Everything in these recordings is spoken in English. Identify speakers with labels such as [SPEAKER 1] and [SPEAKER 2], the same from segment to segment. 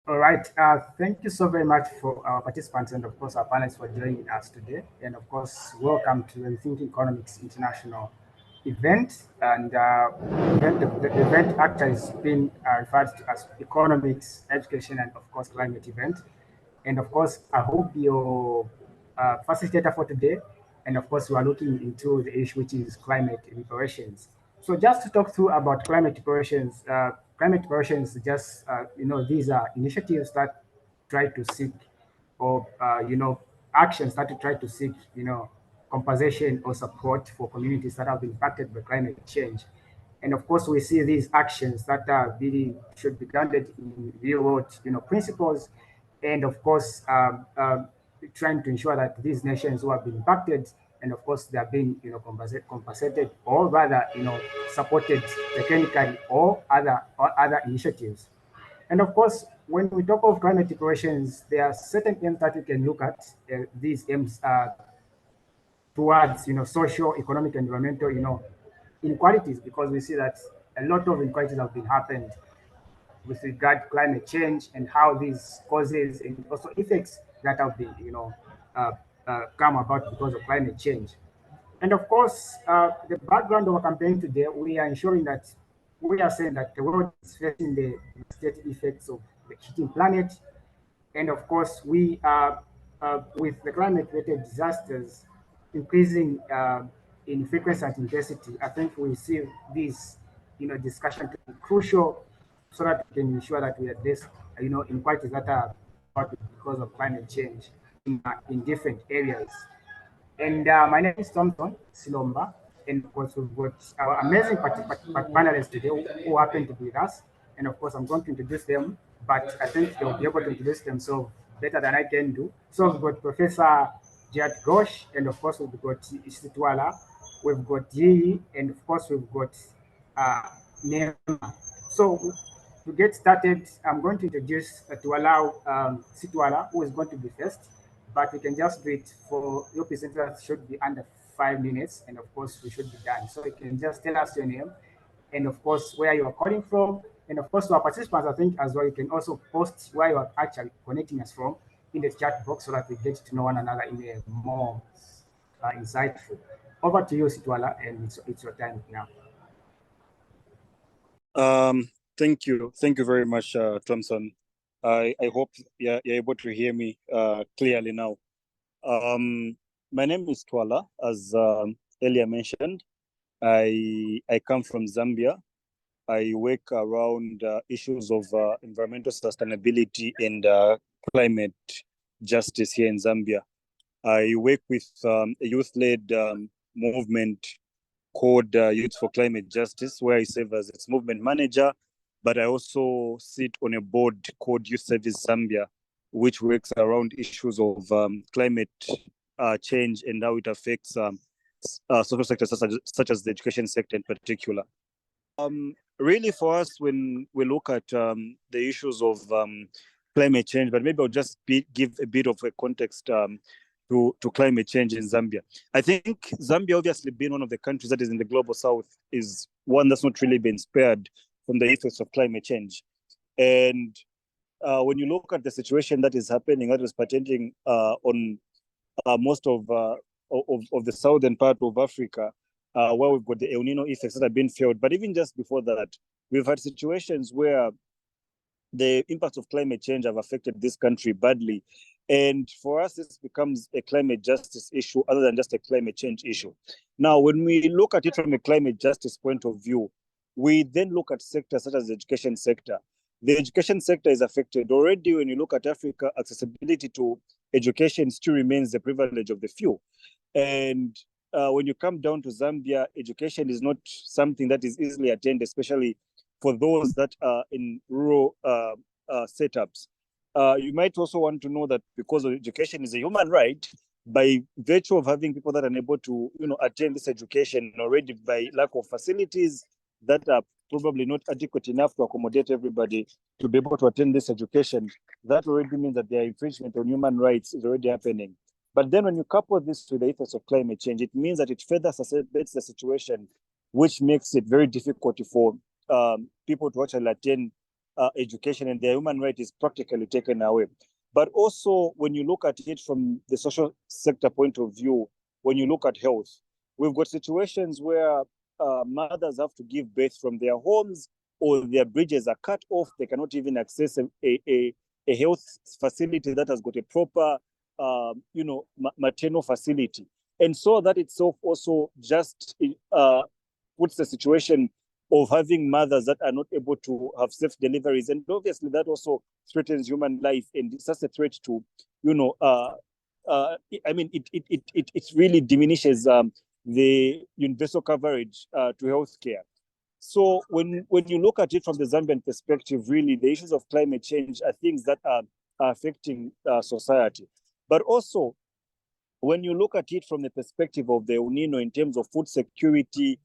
[SPEAKER 1] All right. Thank you so very much for our participants and, of course, our panelists for joining us today. And, of course, welcome to the Rethinking Economics International event. And the event actually is being referred to as Economics, Education, and, of course, Climate event. And, of course, I hope your facilitator for today. And, of course, we are looking into the issue, which is climate reparations. So just to talk through about climate reparations, just these are initiatives that try to seek, or actions that try to seek, compensation or support for communities that have been impacted by climate change. And of course, we see these actions that are really should be grounded in real world, principles, and of course, trying to ensure that these nations who have been impacted, and of course, they are being, compensated, or rather, supported technically, or other initiatives. And of course, when we talk of climate equations, there are certain aims that we can look at. These aims are towards, social, economic, and environmental, inequalities, because we see that a lot of inequalities have been happened with regard to climate change and how these causes and also effects that have been, uh, come about because of climate change. And of course, the background of our campaign today, we are ensuring that we are saying that the world is facing the devastating effects of the heating planet. And of course, we are, with the climate-related disasters increasing in frequency and intensity, I think we see this, discussion to be crucial so that we can ensure that we address, inequalities that are about because of climate change in different areas. And my name is Thompson Silomba. And of course, we've got our amazing panelists today who happen to be with us. And of course, I'm going to introduce them, but I think they'll be able to introduce themselves better than I can do. So we've got Professor Jayati Ghosh, and of course, we've got Sitwala, we've got YiYi, and of course, we've got uh, Naima. So to get started, I'm going to introduce to allow Sitwala, who is going to be first, but we can just do it for your presenter should be under 5 minutes, and of course we should be done. So you can just tell us your name, and of course where you are calling from, and of course to our participants, I think as well you can also post where you are actually connecting us from in the chat box so that we get to know one another in a more insightful. Over to you, Sitwala, and it's your time now.
[SPEAKER 2] Thank you very much, Thompson. I hope you're able to hear me clearly now. My name is Twala, as earlier mentioned. I come from Zambia. I work around issues of environmental sustainability and climate justice here in Zambia. I work with a youth-led movement called Youth for Climate Justice, where I serve as its movement manager, but I also sit on a board called Youth Service Zambia, which works around issues of climate change and how it affects social sectors such as the education sector in particular. Really, for us, when we look at the issues of climate change, but maybe I'll just give a bit of a context to climate change in Zambia. I think Zambia, obviously being one of the countries that is in the global south, is one that's not really been spared from the effects of climate change. And when you look at the situation that is happening, that is pertaining on most of the southern part of Africa, where we've got the El Nino effects that have been felt. But even just before that, we've had situations where the impacts of climate change have affected this country badly. And for us, this becomes a climate justice issue other than just a climate change issue. Now, when we look at it from a climate justice point of view, we then look at sectors such as the education sector. The education sector is affected already. When you look at Africa, accessibility to education still remains the privilege of the few. And when you come down to Zambia, education is not something that is easily attained, especially for those that are in rural setups. You might also want to know that because education is a human right, by virtue of having people that are unable to, attain this education already by lack of facilities that are probably not adequate enough to accommodate everybody to be able to attend this education, that already means that their infringement on human rights is already happening. But then when you couple this with the effects of climate change, it means that it further exacerbates the situation, which makes it very difficult for people to actually attain education, and their human right is practically taken away. But also, when you look at it from the social sector point of view, when you look at health, we've got situations where mothers have to give birth from their homes, or their bridges are cut off. They cannot even access a health facility that has got a proper, maternal facility. And so that itself also just puts the situation of having mothers that are not able to have safe deliveries. And obviously that also threatens human life, and it's just a threat to, it really diminishes the universal coverage to healthcare. So when you look at it from the Zambian perspective, really the issues of climate change are things that are affecting society. But also, when you look at it from the perspective of the El Nino in terms of food security,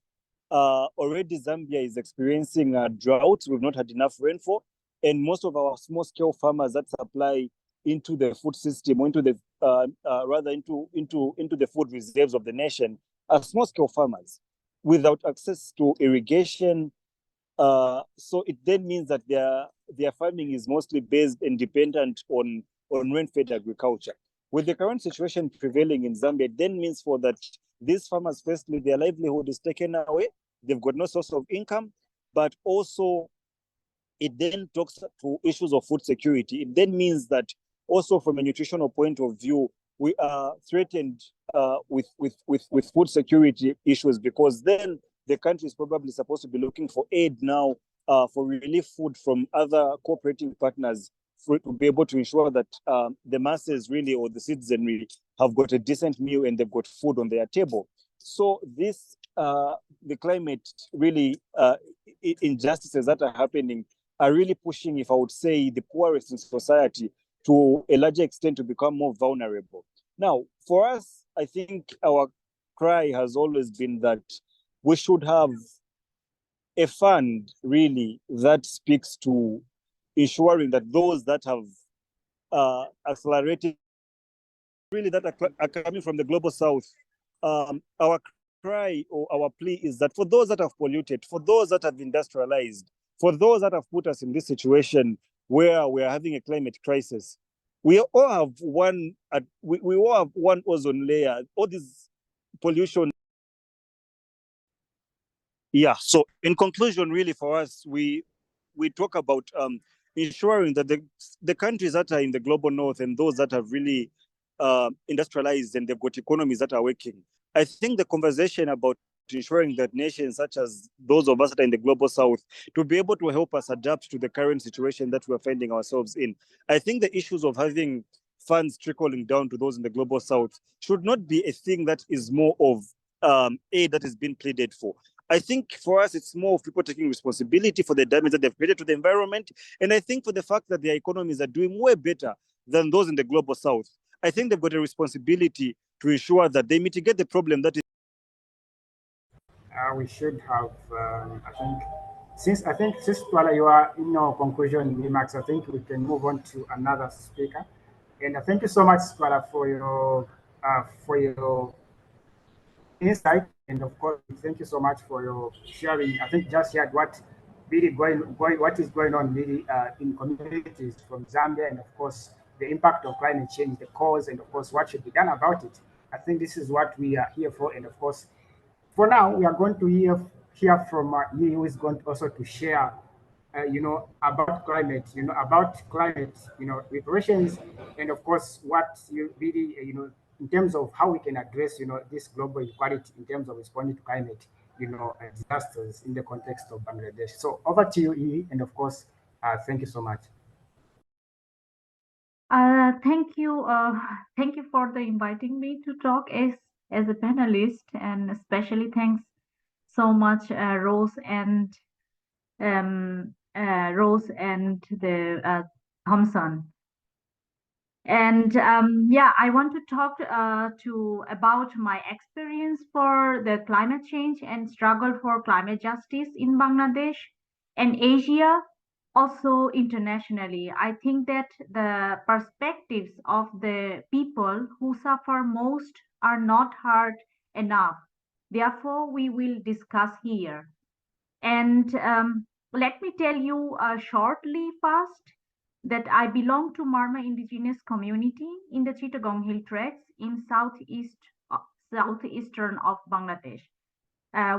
[SPEAKER 2] already Zambia is experiencing a drought. We've not had enough rainfall, and most of our small-scale farmers that supply into the food system, or into the into the food reserves of the nation, are small-scale farmers without access to irrigation. So it then means that their farming is mostly based and dependent on rain-fed agriculture. With the current situation prevailing in Zambia, it then means for that these farmers, firstly, their livelihood is taken away. They've got no source of income, but also it then talks to issues of food security. It then means that also from a nutritional point of view, we are threatened with food security issues, because then the country is probably supposed to be looking for aid now for relief food from other cooperating partners, to be able to ensure that the masses really, or the citizenry, have got a decent meal and they've got food on their table. So this, the climate really injustices that are happening are really pushing, if I would say, the poorest in society to a larger extent to become more vulnerable. Now, for us, I think our cry has always been that we should have a fund really that speaks to ensuring that those that have accelerated, really that are coming from the global south, our cry or our plea is that for those that have polluted, for those that have industrialized, for those that have put us in this situation where we are having a climate crisis, we all have we all have one ozone layer. All this pollution. Yeah. So in conclusion, really for us, we talk about ensuring that the countries that are in the global north and those that have really industrialized and they've got economies that are working, I think the conversation about ensuring that nations such as those of us that are in the global south to be able to help us adapt to the current situation that we're finding ourselves in. I think the issues of having funds trickling down to those in the global south should not be a thing that is more of aid that is being pleaded for. I think for us, it's more of people taking responsibility for the damage that they've created to the environment. And I think for the fact that their economies are doing way better than those in the global south, I think they've got a responsibility to ensure that they mitigate the problem that is.
[SPEAKER 1] We should have, I think, since Twala, you are in your conclusion remarks, I think we can move on to another speaker. And thank you so much, Twala, for your insight. And of course, thank you so much for your sharing. I think just shared what really what is going on really in communities from Zambia, and of course the impact of climate change, the cause, and of course what should be done about it. I think this is what we are here for, and of course, for now we are going to hear from Yi, who is going also to share, about climate, reparations, and of course what you really, in terms of how we can address, this global equality in terms of responding to climate, disasters in the context of Bangladesh. So over to you, Yi, and of course, thank you so much.
[SPEAKER 3] Thank you. Thank you for the inviting me to talk as a panelist, and especially thanks so much, Rose and the Thompson. And yeah, I want to talk about my experience for the climate change and struggle for climate justice in Bangladesh and Asia, also internationally. I think that the perspectives of the people who suffer most are not heard enough. Therefore, we will discuss here. And let me tell you shortly first that I belong to Marma indigenous community in the Chittagong Hill Tracts in southeastern of Bangladesh.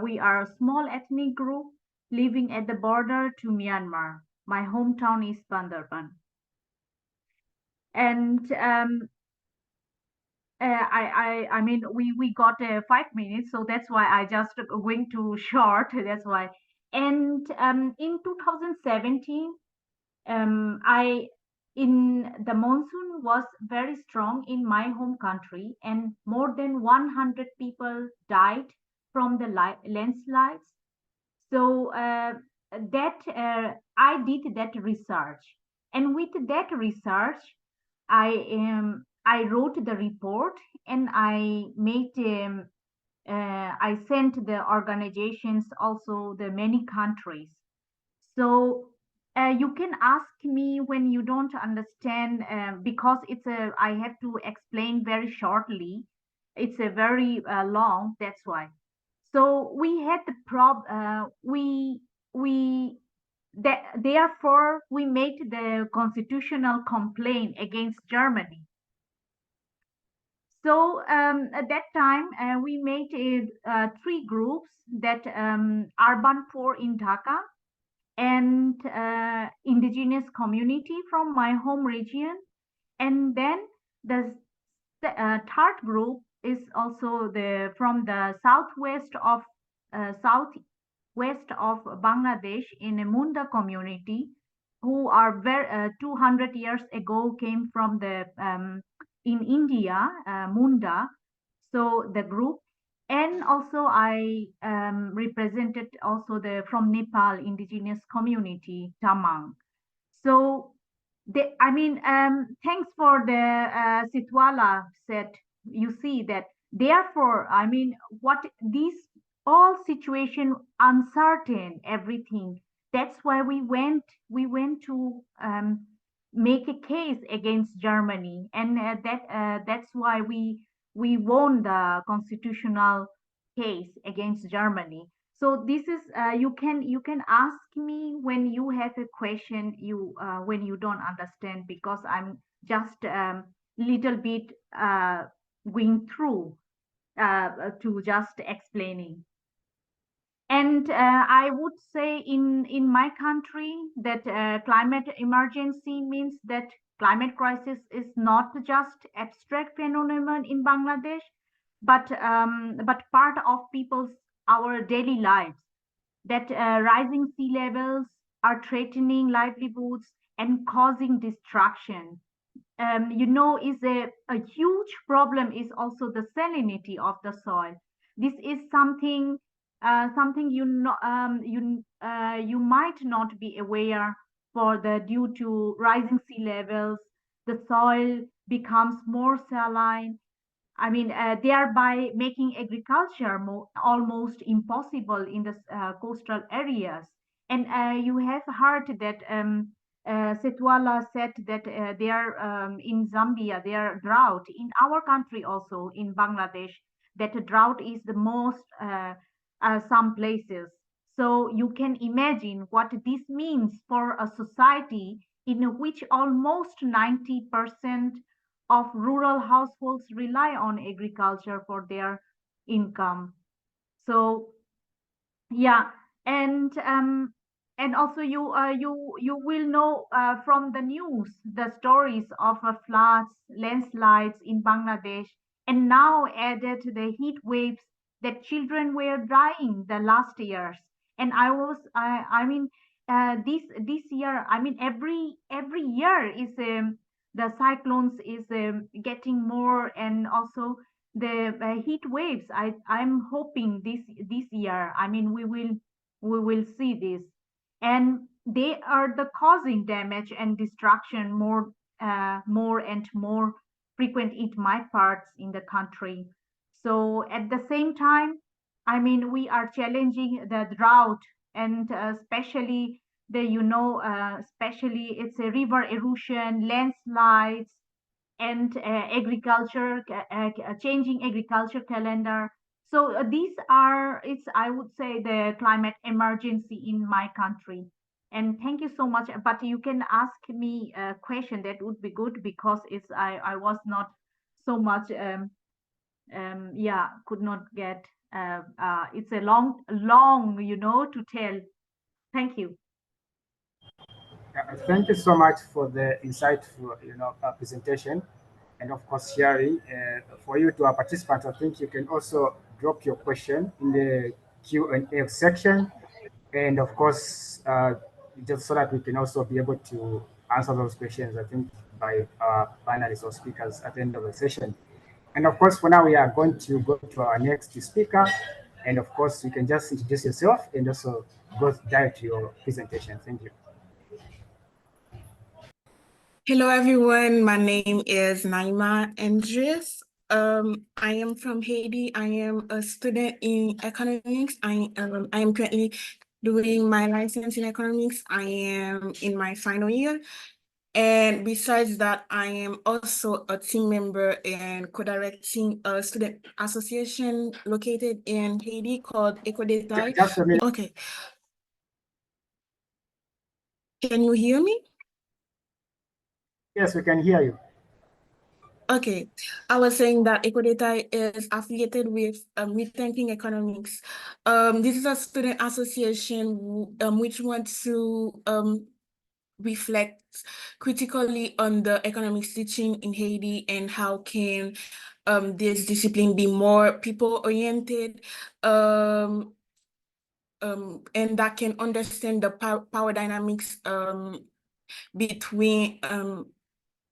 [SPEAKER 3] We are a small ethnic group living at the border to Myanmar. My hometown is Bandarban. And I mean, we got 5 minutes, so that's why I just going too short. That's why. And in 2017, I in the monsoon was very strong in my home country, and more than 100 people died from the landslides. So that I did that research, and with that research, I wrote the report, and I sent the organizations also the many countries. So you can ask me when you don't understand because I have to explain very shortly. It's a very long. That's why. So we had the we therefore we made the constitutional complaint against Germany. So at that time we made three groups that urban poor in Dhaka and indigenous community from my home region, and then the third group is also the from the southwest of Bangladesh in a Munda community, who are 200 years ago came from the in India, Munda. So the group, and also I represented also the from Nepal indigenous community Tamang. So I mean, thanks for the Sitwala said. You see that. Therefore, I mean, what these all situation uncertain everything. That's why we went to make a case against Germany, and that's why we won the constitutional case against Germany. So this is you can ask me when you have a question you when you don't understand, because I'm just little bit going through to just explaining. And I would say in my country that climate emergency means that climate crisis is not just abstract phenomenon in Bangladesh, but part of people's our daily lives. That rising sea levels are threatening livelihoods and causing destruction. Is a huge problem is also the salinity of the soil. This is something you might not be aware. For the due to rising sea levels, the soil becomes more saline. I mean, thereby making agriculture almost impossible in the coastal areas. And you have heard that Sitwala said that there in Zambia there are drought. In our country also, in Bangladesh, that a drought is the most some places. So you can imagine what this means for a society in which almost 90% of rural households rely on agriculture for their income. So yeah, and also you will know from the news the stories of floods, landslides in Bangladesh, and now added the heat waves that children were dying the last years. And I mean this year, I mean every year is the cyclones is getting more, and also the heat waves. I'm hoping this year, I mean we will see this, and they are the causing damage and destruction more and more frequent in my parts in the country. So at the same time, I mean we are challenging the drought, and especially the especially it's a river erosion, landslides, and changing agriculture calendar. So these are, it's I would say, the climate emergency in my country. And thank you so much. But you can ask me a question, that would be good, because I was not so much yeah, could not get it's a long, to tell. Thank you.
[SPEAKER 1] Thank you so much for the insightful, presentation, and of course sharing. For you to our participants, I think you can also drop your question in the Q&A section, and of course, just so that we can also be able to answer those questions, I think, by our panelists or speakers at the end of the session. And of course, for now, we are going to go to our next speaker. And of course, you can just introduce yourself and also go direct to your presentation. Thank you.
[SPEAKER 4] Hello, everyone. My name is Naima Andris. I am from Haiti. I am a student in economics. I am currently doing my license in economics. I am in my final year. And besides that, I am also a team member and co-directing a student association located in Haiti called Eco-Detay.
[SPEAKER 1] Just a minute.
[SPEAKER 4] Okay. Can you hear me?
[SPEAKER 1] Yes, we can hear you.
[SPEAKER 4] Okay, I was saying that Eco-Detay is affiliated with Rethinking Economics. This is a student association which wants to reflect critically on the economics teaching in Haiti and how can this discipline be more people-oriented and that can understand the power dynamics between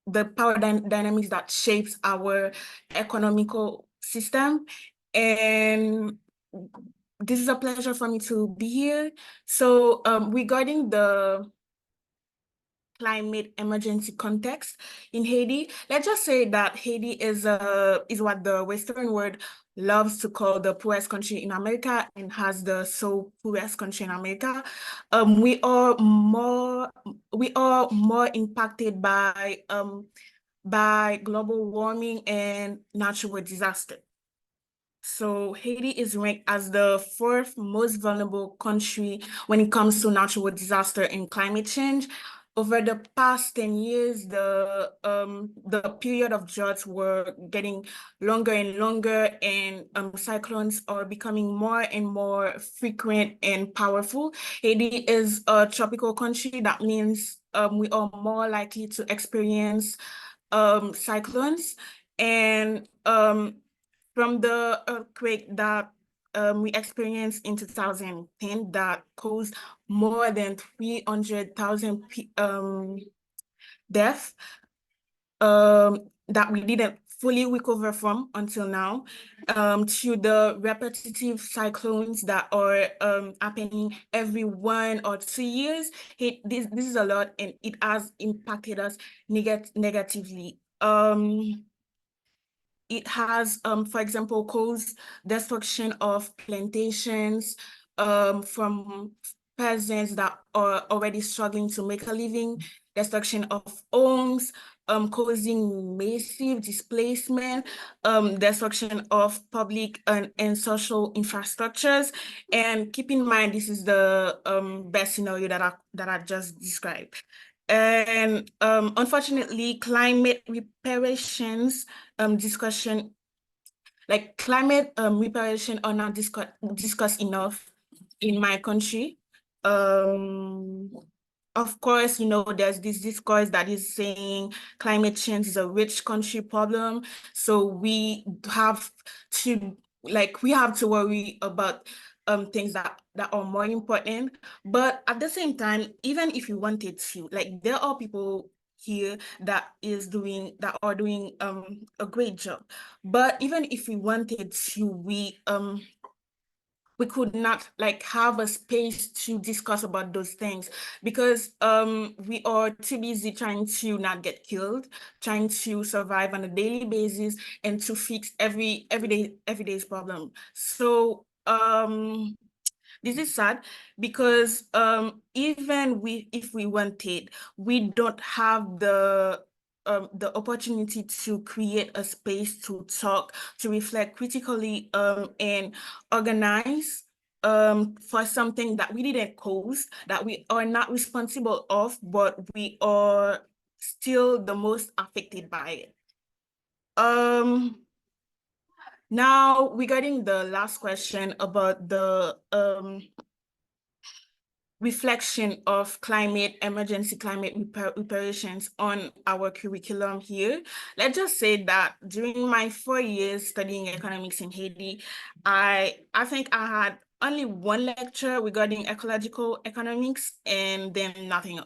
[SPEAKER 4] the power dynamics that shapes our economical system. And this is a pleasure for me to be here. So regarding the climate emergency context in Haiti, let's just say that Haiti is what the Western world loves to call the poorest country in America and has the poorest country in America. We are more impacted by global warming and natural disaster. So Haiti is ranked as the fourth most vulnerable country when it comes to natural disaster and climate change. Over the past 10 years, the period of droughts were getting longer and longer, and cyclones are becoming more and more frequent and powerful. Haiti is a tropical country. That means we are more likely to experience cyclones. And from the earthquake that we experienced in 2010 that caused more than 300,000 deaths that we didn't fully recover from until now, to the repetitive cyclones that are happening every 1 or 2 years. This is a lot, and it has impacted us negatively. It has, for example, caused destruction of plantations from peasants that are already struggling to make a living, destruction of homes, causing massive displacement, destruction of public and social infrastructures. And keep in mind, this is the best scenario that I just described. And unfortunately, climate reparations discussion, like climate reparation, are not discussed enough in my country. Of course, there's this discourse that is saying climate change is a rich country problem. So we have to worry about things that are more important. But at the same time, even if you wanted to, like, there are people here that are doing a great job. But even if we wanted to, we could not have a space to discuss about those things, because we are too busy trying to not get killed, trying to survive on a daily basis, and to fix everyday's problem. So this is sad, because even if we wanted, we don't have the opportunity to create a space to talk, to reflect critically, and organize for something that we didn't cause, that we are not responsible of, but we are still the most affected by it. Now, regarding the last question about the reflection of emergency climate reparations on our curriculum here. Let's just say that during my 4 years studying economics in Haiti, I think I had only one lecture regarding ecological economics and then nothing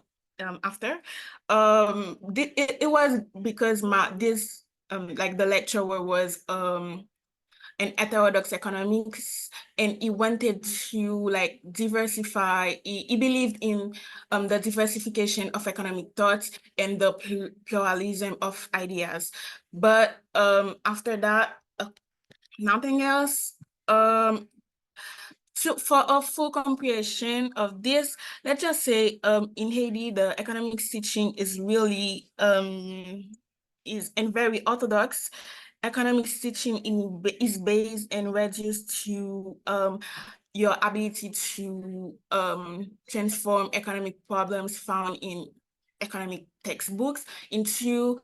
[SPEAKER 4] after. It was because like the lecturer was and heterodox economics, and he wanted to like diversify. He believed in the diversification of economic thoughts and the pluralism of ideas. But after that, nothing else. So for a full comprehension of this, let's just say in Haiti, the economics teaching is really is and very orthodox. Economics teaching is based and reduced to your ability to transform economic problems found in economic textbooks into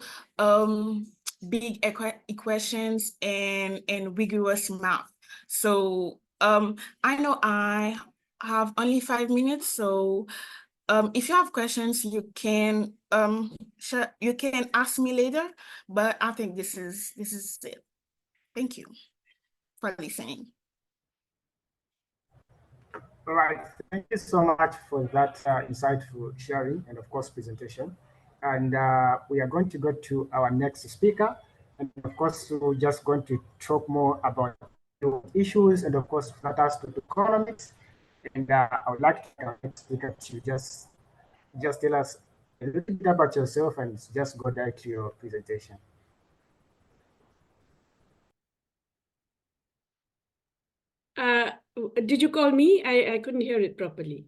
[SPEAKER 4] big equations and rigorous math. So I know I have only 5 minutes, so if you have questions, you can ask me later. But I think this is it. Thank you for listening.
[SPEAKER 1] All right, thank you so much for that insightful sharing and of course presentation. And we are going to go to our next speaker. And of course, we're just going to talk more about issues and of course that has to do economics. And I would like our next speaker to just tell us a little bit about yourself and just go direct to your presentation.
[SPEAKER 5] Did you call me? I couldn't hear it properly.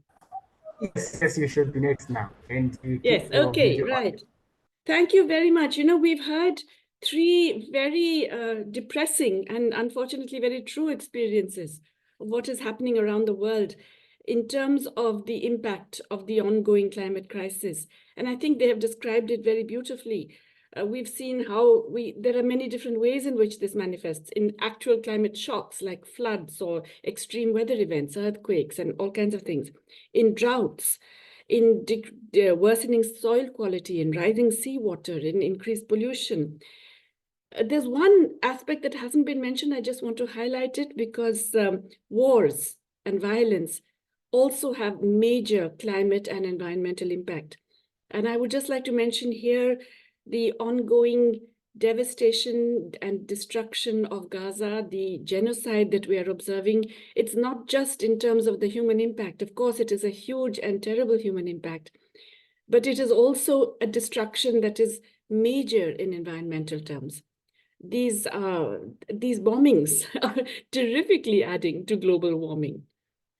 [SPEAKER 1] Yes, you should be next now. And you
[SPEAKER 5] Yes, okay, right. Thank you very much. You know, we've had 3 very depressing and unfortunately very true experiences of what is happening around the world in terms of the impact of the ongoing climate crisis. And I think they have described it very beautifully. We've seen how there are many different ways in which this manifests in actual climate shocks like floods or extreme weather events, earthquakes, and all kinds of things, in droughts, in worsening soil quality, in rising seawater, in increased pollution. There's one aspect that hasn't been mentioned. I just want to highlight it because wars and violence also have major climate and environmental impact. And I would just like to mention here the ongoing devastation and destruction of Gaza, the genocide that we are observing. It's not just in terms of the human impact. Of course, it is a huge and terrible human impact, but it is also a destruction that is major in environmental terms. These bombings are terrifically adding to global warming.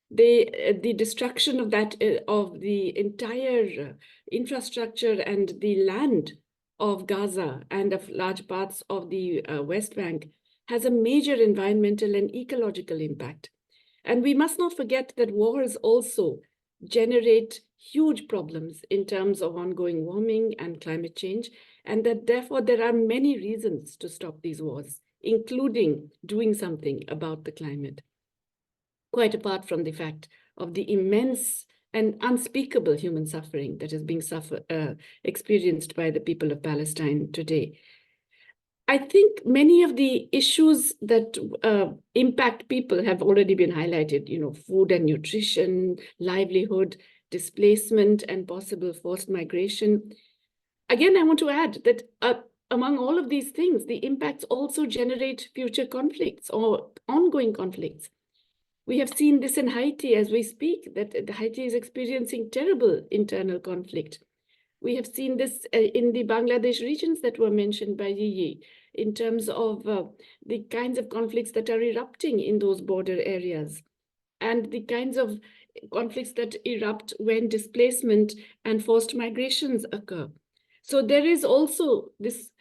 [SPEAKER 5] The destruction of the entire infrastructure and the land of Gaza and of large parts of the West Bank has a major environmental and ecological impact. And we must not forget that wars also generate huge problems in terms of ongoing warming and climate change, and that therefore there are many reasons to stop these wars, including doing something about the climate, quite apart from the fact of the immense and unspeakable human suffering that is being experienced by the people of Palestine today. I think many of the issues that impact people have already been highlighted, you know, food and nutrition, livelihood, displacement, and possible forced migration. Again, I want to add that among all of these things, the impacts also generate future conflicts or ongoing conflicts. We have seen this in Haiti as we speak, that Haiti is experiencing terrible internal conflict. We have seen this in the Bangladesh regions that were mentioned by YiYi, in terms of the kinds of conflicts that are erupting in those border areas, and the kinds of conflicts that erupt when displacement and forced migrations occur. So there is also this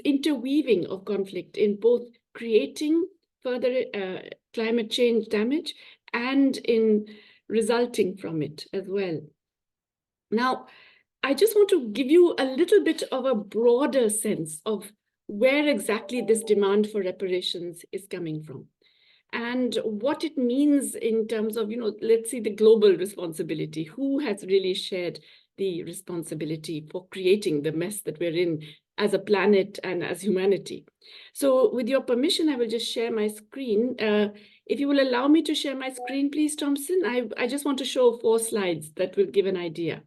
[SPEAKER 5] interweaving of conflict in both creating further climate change damage and in resulting from it as well. Now, I just want to give you a little bit of a broader sense of where exactly this demand for reparations is coming from and what it means in terms of, let's see the global responsibility. Who has really shared the responsibility for creating the mess that we're in as a planet and as humanity? So with your permission, I will just share my screen. If you will allow me to share my screen, please, Thompson. I just want to show 4 slides that will give an idea.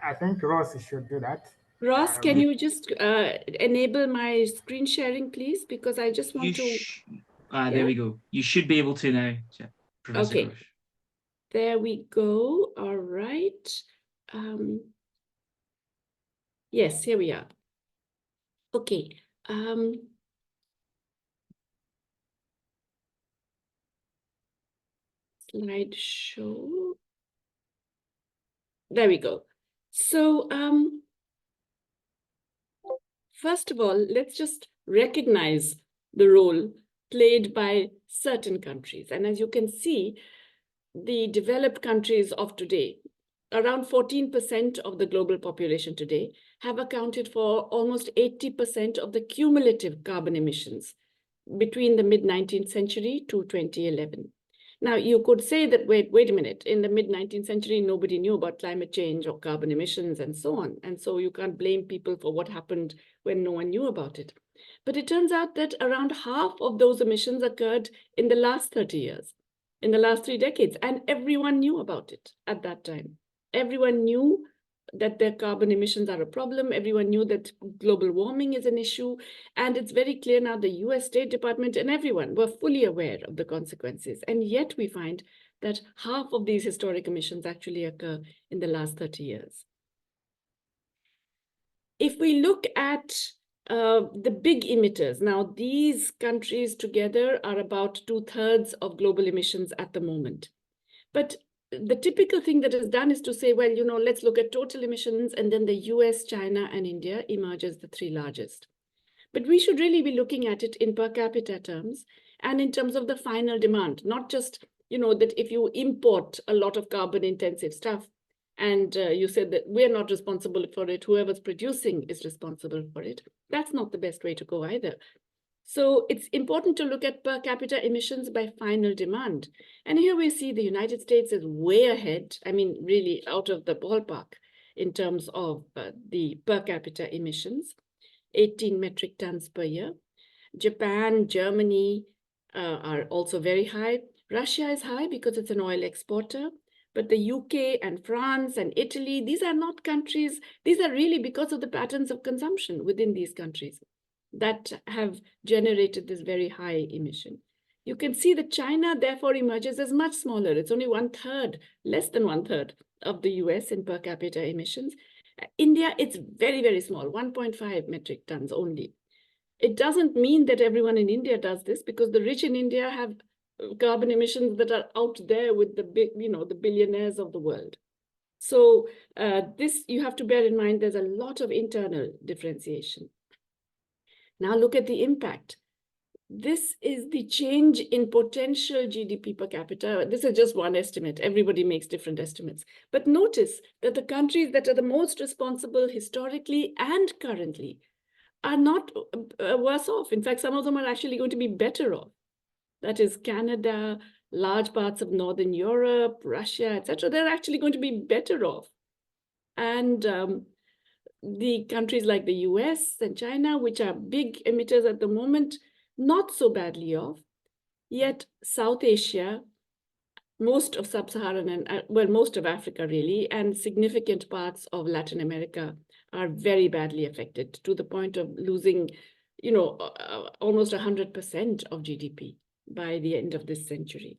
[SPEAKER 1] I think Ross should do that.
[SPEAKER 5] Ross, can you just enable my screen sharing, please? Because I just want to...
[SPEAKER 6] There we go. You should be able to now, Professor
[SPEAKER 5] Okay.
[SPEAKER 6] Ghosh.
[SPEAKER 5] There we go. All right. Yes, here we are. Okay. Slideshow. There we go. So, first of all, let's just recognize the role played by certain countries. And as you can see, the developed countries of today, around 14% of the global population today, have accounted for almost 80% of the cumulative carbon emissions between the mid-19th century to 2011. Now, you could say that, wait a minute, in the mid-19th century, nobody knew about climate change or carbon emissions and so on. And so you can't blame people for what happened when no one knew about it. But it turns out that around half of those emissions occurred in the last 30 years, in the last 3 decades, and everyone knew about it at that time. Everyone knew that their carbon emissions are a problem. Everyone knew that global warming is an issue. And it's very clear now the US State Department and everyone were fully aware of the consequences. And yet we find that half of these historic emissions actually occur in the last 30 years. If we look at the big emitters, now these countries together are about 2/3 of global emissions at the moment. But the typical thing that is done is to say, well, let's look at total emissions, and then the US, China, and India emerge as the 3 largest. But we should really be looking at it in per capita terms and in terms of the final demand, not just, that if you import a lot of carbon intensive stuff and you said that we're not responsible for it, whoever's producing is responsible for it. That's not the best way to go either. So it's important to look at per capita emissions by final demand. And here we see the United States is way ahead, I mean, really out of the ballpark in terms of the per capita emissions, 18 metric tons per year. Japan, Germany are also very high. Russia is high because it's an oil exporter. But the UK and France and Italy, these are not countries, these are really because of the patterns of consumption within these countries that have generated this very high emission. You can see that China therefore emerges as much smaller. It's only 1/3, less than 1/3 of the US in per capita emissions. India, it's very, very small, 1.5 metric tons only. It doesn't mean that everyone in India does this, because the rich in India have carbon emissions that are out there with the big, the billionaires of the world. So this, you have to bear in mind, there's a lot of internal differentiation. Now look at the impact. This is the change in potential GDP per capita. This is just one estimate. Everybody makes different estimates. But notice that the countries that are the most responsible historically and currently are not worse off. In fact, some of them are actually going to be better off. That is Canada, large parts of Northern Europe, Russia, etc. They're actually going to be better off. And the countries like the US and China, which are big emitters at the moment, not so badly off. Yet South Asia, most of Sub-Saharan and, well, most of Africa really, and significant parts of Latin America are very badly affected, to the point of losing, almost 100% of GDP by the end of this century.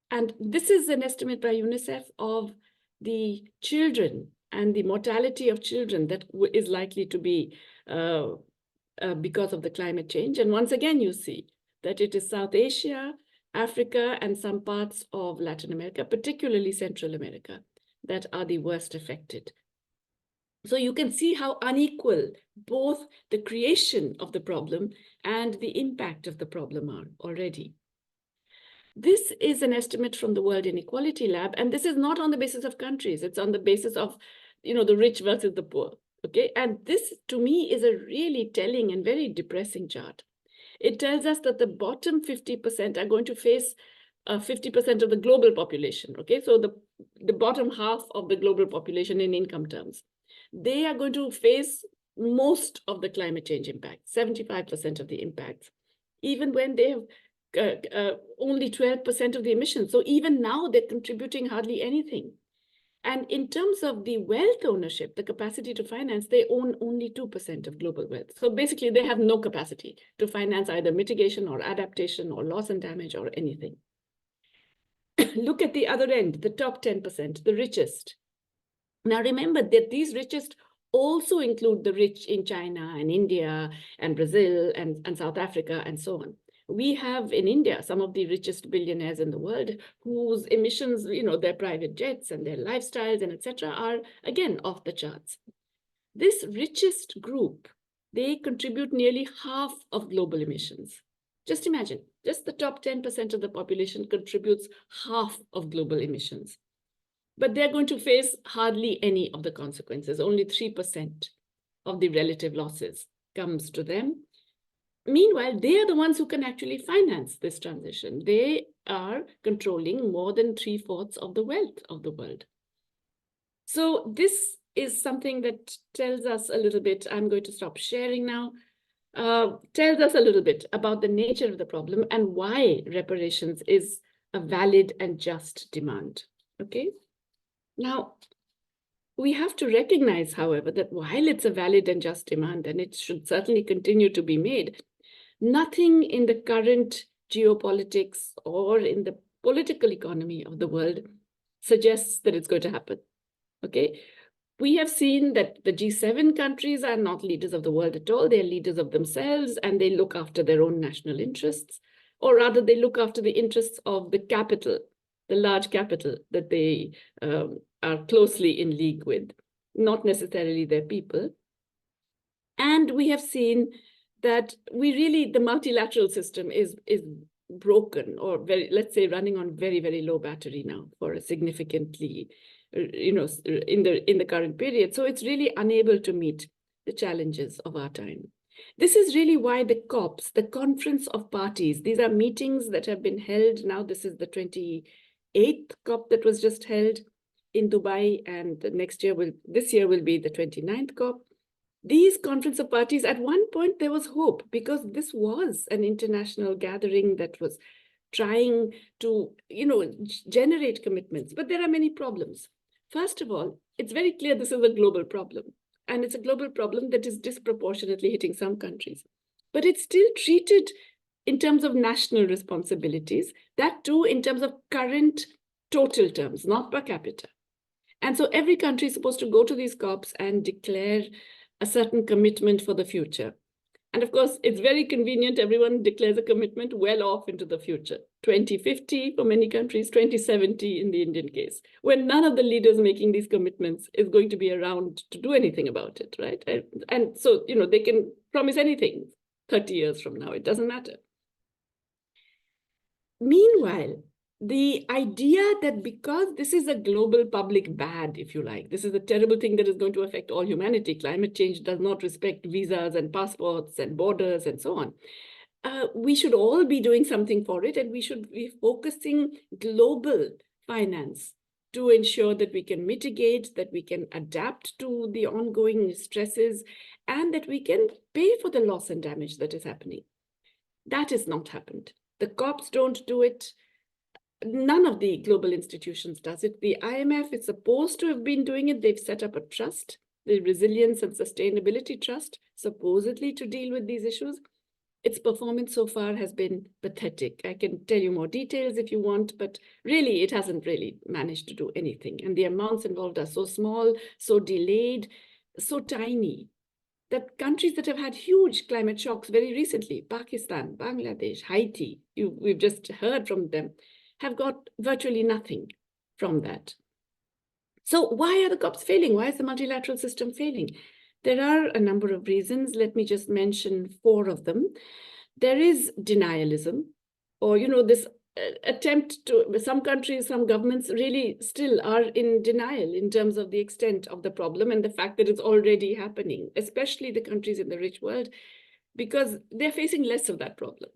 [SPEAKER 5] And this is an estimate by UNICEF of the children and the mortality of children that is likely to be because of the climate change. And once again, you see that it is South Asia, Africa, and some parts of Latin America, particularly Central America, that are the worst affected. So you can see how unequal both the creation of the problem and the impact of the problem are already. This is an estimate from the World Inequality Lab, and this is not on the basis of countries. It's on the basis of, the rich versus the poor. Okay, and this to me is a really telling and very depressing chart. It tells us that the bottom 50% are going to face 50% of the global population. Okay, so the bottom half of the global population in income terms, they are going to face most of the climate change impact, 75% of the impacts, even when they have only 12% of the emissions. So even now they're contributing hardly anything. And in terms of the wealth ownership, the capacity to finance, they own only 2% of global wealth. So basically they have no capacity to finance either mitigation or adaptation or loss and damage or anything. Look at the other end, the top 10%, the richest. Now remember that these richest also include the rich in China and India and Brazil and South Africa and so on. We have in India some of the richest billionaires in the world whose emissions, their private jets and their lifestyles and etc. are again off the charts. This richest group, they contribute nearly half of global emissions. Just imagine, just the top 10% of the population contributes half of global emissions. But they're going to face hardly any of the consequences. Only 3% of the relative losses comes to them. Meanwhile, they are the ones who can actually finance this transition. They are controlling more than 3/4 of the wealth of the world. So this is something that tells us a little bit, I'm going to stop sharing now, tells us a little bit about the nature of the problem and why reparations is a valid and just demand, okay? Now, we have to recognize, however, that while it's a valid and just demand, and it should certainly continue to be made, nothing in the current geopolitics or in the political economy of the world suggests that it's going to happen, okay? We have seen that the G7 countries are not leaders of the world at all. They're leaders of themselves, and they look after their own national interests, or rather they look after the interests of the capital, the large capital that they are closely in league with, not necessarily their people. And we have seen that the multilateral system is broken, or let's say running on very, very low battery now for a significantly, in the current period. So it's really unable to meet the challenges of our time. This is really why the COPs, the Conference of Parties, these are meetings that have been held now. This is the 28th COP that was just held in Dubai, and this year will be the 29th COP. These Conference of Parties, at one point there was hope because this was an international gathering that was trying to, generate commitments, but there are many problems. First of all, it's very clear this is a global problem, and it's a global problem that is disproportionately hitting some countries, but it's still treated in terms of national responsibilities, that too in terms of current total terms, not per capita. And so every country is supposed to go to these COPs and declare a certain commitment for the future. And of course, it's very convenient. Everyone declares a commitment well off into the future. 2050 for many countries, 2070 in the Indian case, when none of the leaders making these commitments is going to be around to do anything about it, right? And so, they can promise anything 30 years from now, it doesn't matter. Meanwhile, the idea that because this is a global public bad, if you like, this is a terrible thing that is going to affect all humanity. Climate change does not respect visas and passports and borders and so on. We should all be doing something for it, and we should be focusing global finance to ensure that we can mitigate, that we can adapt to the ongoing stresses, and that we can pay for the loss and damage that is happening. That has not happened. The COPs don't do it. None of the global institutions does it. The IMF is supposed to have been doing it. They've set up a trust, the Resilience and Sustainability Trust, supposedly to deal with these issues. Its performance so far has been pathetic. I can tell you more details if you want, but really it hasn't really managed to do anything. And the amounts involved are so small, so delayed, so tiny, that countries that have had huge climate shocks very recently, Pakistan, Bangladesh, Haiti, we've just heard from them, have got virtually nothing from that. So why are the COPs failing? Why is the multilateral system failing? There are a number of reasons. Let me just mention 4 of them. There is denialism, or, this attempt to, some countries, some governments really still are in denial in terms of the extent of the problem and the fact that it's already happening, especially the countries in the rich world, because they're facing less of that problem.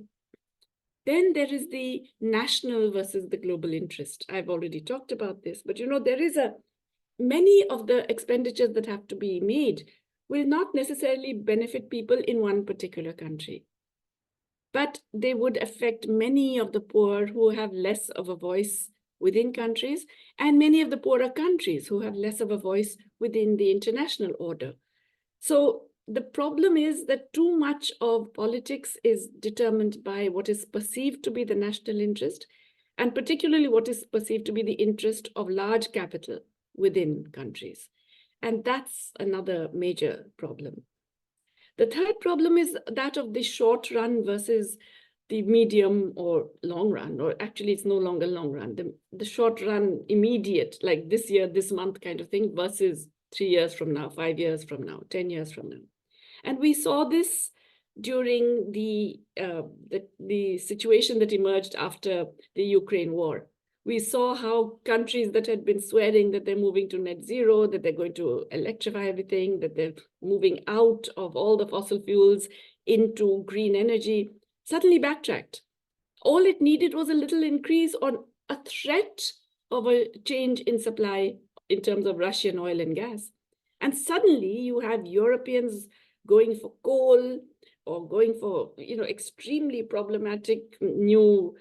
[SPEAKER 5] Then there is the national versus the global interest. I've already talked about this, but there is many of the expenditures that have to be made will not necessarily benefit people in one particular country, but they would affect many of the poor who have less of a voice within countries, and many of the poorer countries who have less of a voice within the international order. So the problem is that too much of politics is determined by what is perceived to be the national interest, and particularly what is perceived to be the interest of large capital within countries. And that's another major problem. The third problem is that of the short run versus the medium or long run, or actually it's no longer long run, the short run immediate, like this year, this month kind of thing, versus 3 years from now, 5 years from now, 10 years from now. And we saw this during the situation that emerged after the Ukraine war. We saw how countries that had been swearing that they're moving to net zero, that they're going to electrify everything, that they're moving out of all the fossil fuels into green energy, suddenly backtracked. All it needed was a little increase on a threat of a change in supply in terms of Russian oil and gas. And suddenly you have Europeans going for coal or going for, extremely problematic new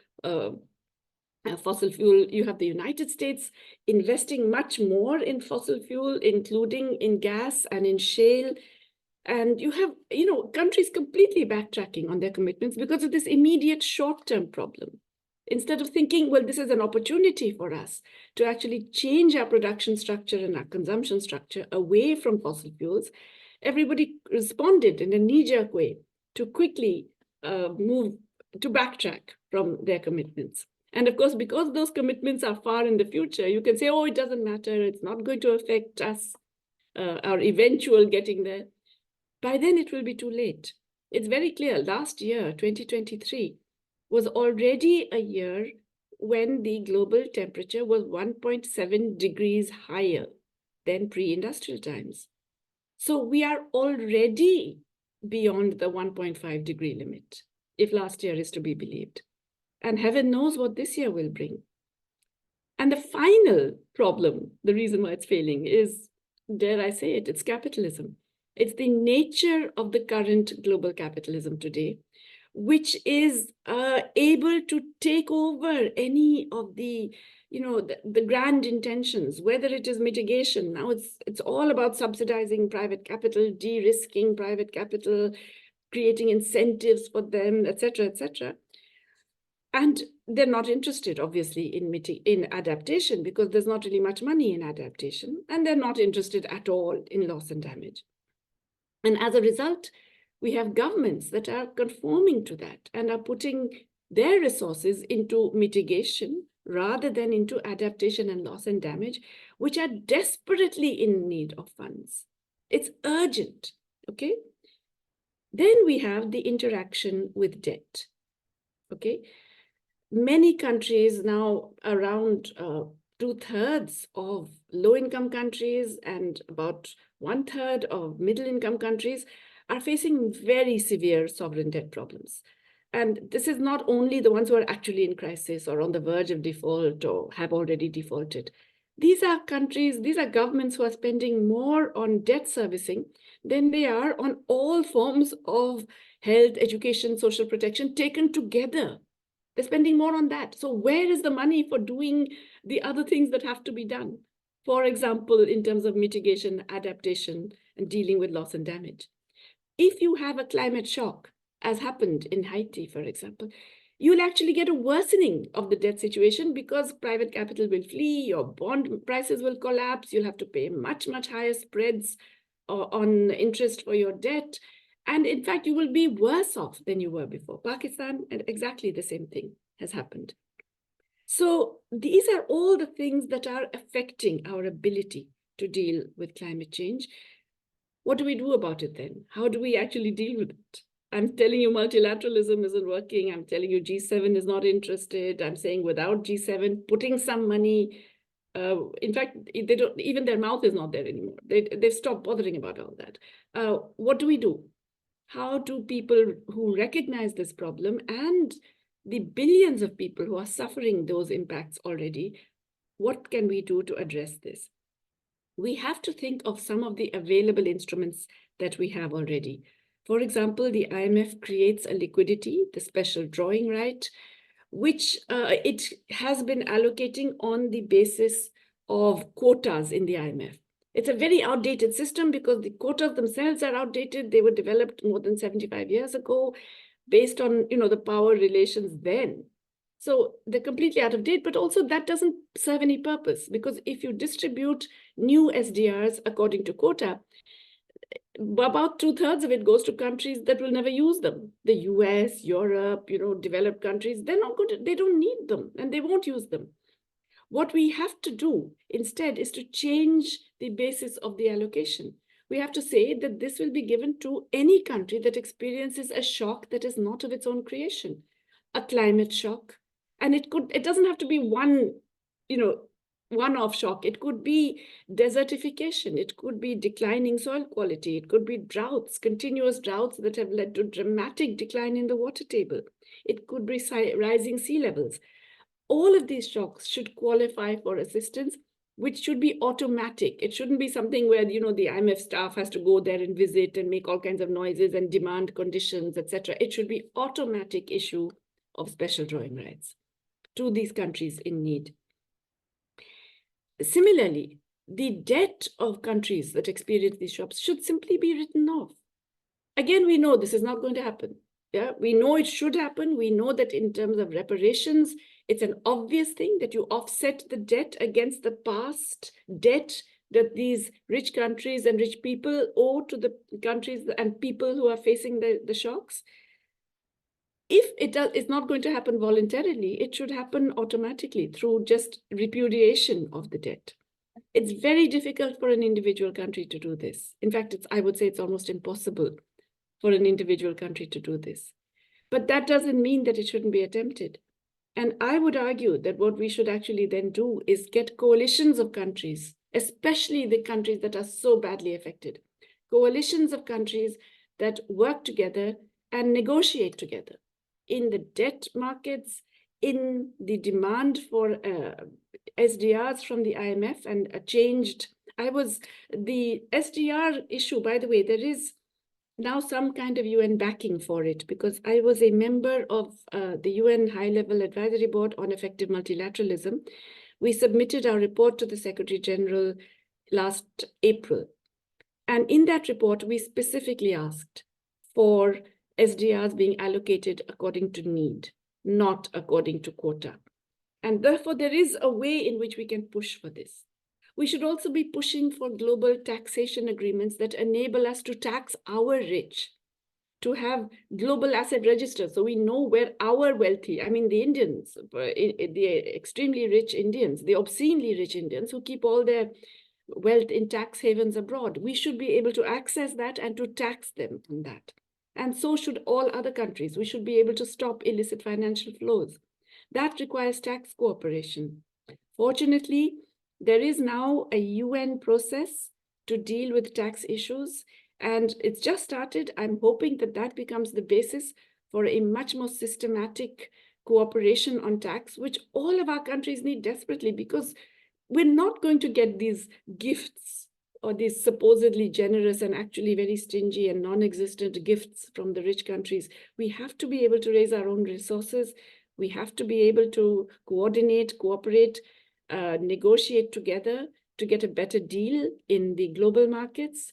[SPEAKER 5] fossil fuel. You have the United States investing much more in fossil fuel, including in gas and in shale. And you have, countries completely backtracking on their commitments because of this immediate short-term problem. Instead of thinking, well, this is an opportunity for us to actually change our production structure and our consumption structure away from fossil fuels, everybody responded in a knee-jerk way to quickly move to backtrack from their commitments. And of course, because those commitments are far in the future, you can say, oh, it doesn't matter. It's not going to affect us, our eventual getting there. By then, it will be too late. It's very clear. Last year, 2023, was already a year when the global temperature was 1.7 degrees higher than pre-industrial times. So we are already beyond the 1.5 degree limit, if last year is to be believed. And heaven knows what this year will bring. And the final problem, the reason why it's failing is, dare I say it, it's capitalism. It's the nature of the current global capitalism today, which is able to take over any of the, the grand intentions, whether it is mitigation. Now it's all about subsidizing private capital, de-risking private capital, creating incentives for them, et cetera, et cetera. And they're not interested, obviously, in adaptation because there's not really much money in adaptation, and they're not interested at all in loss and damage. And as a result, we have governments that are conforming to that and are putting their resources into mitigation rather than into adaptation and loss and damage, which are desperately in need of funds. It's urgent, okay? Then we have the interaction with debt, okay? Many countries now, around 2/3 of low-income countries and about 1/3 of middle-income countries are facing very severe sovereign debt problems. And this is not only the ones who are actually in crisis or on the verge of default or have already defaulted. These are countries, these are governments who are spending more on debt servicing than they are on all forms of health, education, social protection taken together. They're spending more on that. So where is the money for doing the other things that have to be done? For example, in terms of mitigation, adaptation, and dealing with loss and damage. If you have a climate shock, as happened in Haiti, for example, you'll actually get a worsening of the debt situation because private capital will flee, your bond prices will collapse, you'll have to pay much, much higher spreads on interest for your debt. And in fact, you will be worse off than you were before. Pakistan, and exactly the same thing has happened. So these are all the things that are affecting our ability to deal with climate change. What do we do about it then? How do we actually deal with it? I'm telling you multilateralism isn't working. I'm telling you G7 is not interested. I'm saying without G7 putting some money, in fact, they don't, even their mouth is not there anymore. They've stopped bothering about all that. What do we do? How do people who recognize this problem and the billions of people who are suffering those impacts already, what can we do to address this? We have to think of some of the available instruments that we have already. For example, the IMF creates a liquidity, the special drawing right, which it has been allocating on the basis of quotas in the IMF. It's a very outdated system because the quotas themselves are outdated. They were developed more than 75 years ago based on, the power relations then. So they're completely out of date, but also that doesn't serve any purpose, because if you distribute new SDRs according to quota, about 2/3 of it goes to countries that will never use them. The US, Europe, developed countries, they're not good, they don't need them and they won't use them. What we have to do instead is to change the basis of the allocation. We have to say that this will be given to any country that experiences a shock that is not of its own creation, a climate shock. And it doesn't have to be one-off shock. It could be desertification. It could be declining soil quality. It could be droughts, continuous droughts that have led to dramatic decline in the water table. It could be rising sea levels. All of these shocks should qualify for assistance, which should be automatic. It shouldn't be something where, the IMF staff has to go there and visit and make all kinds of noises and demand conditions, etc. It should be automatic issue of special drawing rights to these countries in need. Similarly, the debt of countries that experience these shocks should simply be written off. Again, we know this is not going to happen. Yeah, we know it should happen. We know that in terms of reparations, it's an obvious thing that you offset the debt against the past debt that these rich countries and rich people owe to the countries and people who are facing the shocks. If it's not going to happen voluntarily, it should happen automatically through just repudiation of the debt. It's very difficult for an individual country to do this. In fact, I would say it's almost impossible for an individual country to do this. But that doesn't mean that it shouldn't be attempted. And I would argue that what we should actually then do is get coalitions of countries, especially the countries that are so badly affected, coalitions of countries that work together and negotiate together in the debt markets, in the demand for SDRs from the IMF and the SDR issue, by the way, there is now some kind of UN backing for it, because I was a member of the UN High-Level Advisory Board on Effective Multilateralism. We submitted our report to the Secretary General last April. And in that report, we specifically asked for SDRs being allocated according to need, not according to quota. And therefore, there is a way in which we can push for this. We should also be pushing for global taxation agreements that enable us to tax our rich, to have global asset registers so we know where our wealthy, the Indians, the extremely rich Indians, the obscenely rich Indians who keep all their wealth in tax havens abroad. We should be able to access that and to tax them on that. And so should all other countries. We should be able to stop illicit financial flows. That requires tax cooperation. Fortunately, there is now a UN process to deal with tax issues, and it's just started. I'm hoping that that becomes the basis for a much more systematic cooperation on tax, which all of our countries need desperately, because we're not going to get these gifts or these supposedly generous and actually very stingy and non-existent gifts from the rich countries. We have to be able to raise our own resources. We have to be able to coordinate, cooperate, negotiate together to get a better deal in the global markets.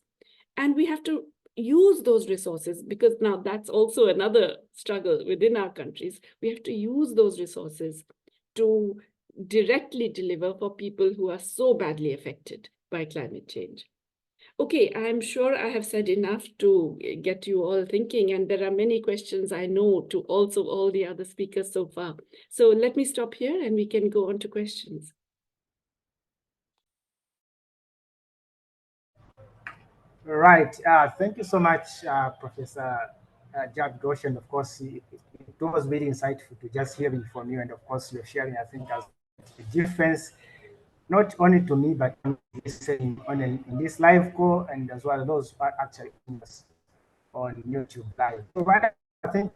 [SPEAKER 5] And we have to use those resources, because now that's also another struggle within our countries. We have to use those resources to directly deliver for people who are so badly affected by climate change. Okay, I'm sure I have said enough to get you all thinking, and there are many questions I know to also all the other speakers so far. So let me stop here and we can go on to questions.
[SPEAKER 1] Right. Thank you so much, Professor Ghosh. And of course, it was very insightful to just hearing from you. And of course, you're sharing, I think, as a difference, not only to me, but listening in this live call and as well as those who are actually on YouTube live. So right, I think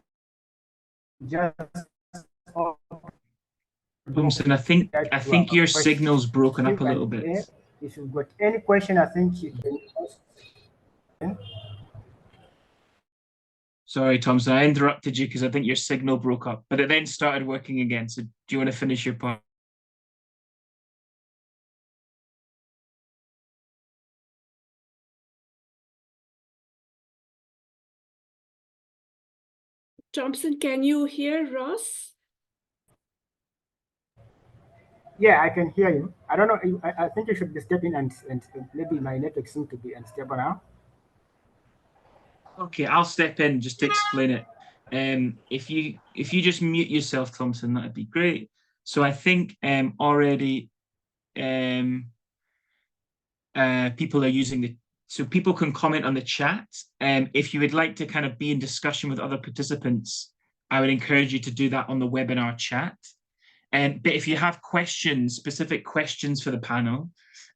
[SPEAKER 1] just
[SPEAKER 6] Thompson, I think your signal's broken up a little bit.
[SPEAKER 1] If you've got any question, I think you can ask.
[SPEAKER 6] Sorry, Thompson, I interrupted you because I think your signal broke up, but it then started working again. So do you want to finish your point?
[SPEAKER 5] Thompson, can you hear Ross?
[SPEAKER 1] Yeah, I can hear you. I don't know. I think you should be stepping and maybe my network seems to be unstable now.
[SPEAKER 6] Okay, I'll step in just to explain it. If you just mute yourself, Thompson, that'd be great. So I think already people are using so people can comment on the chat. If you would like to kind of be in discussion with other participants, I would encourage you to do that on the webinar chat. But if you have questions, specific questions for the panel,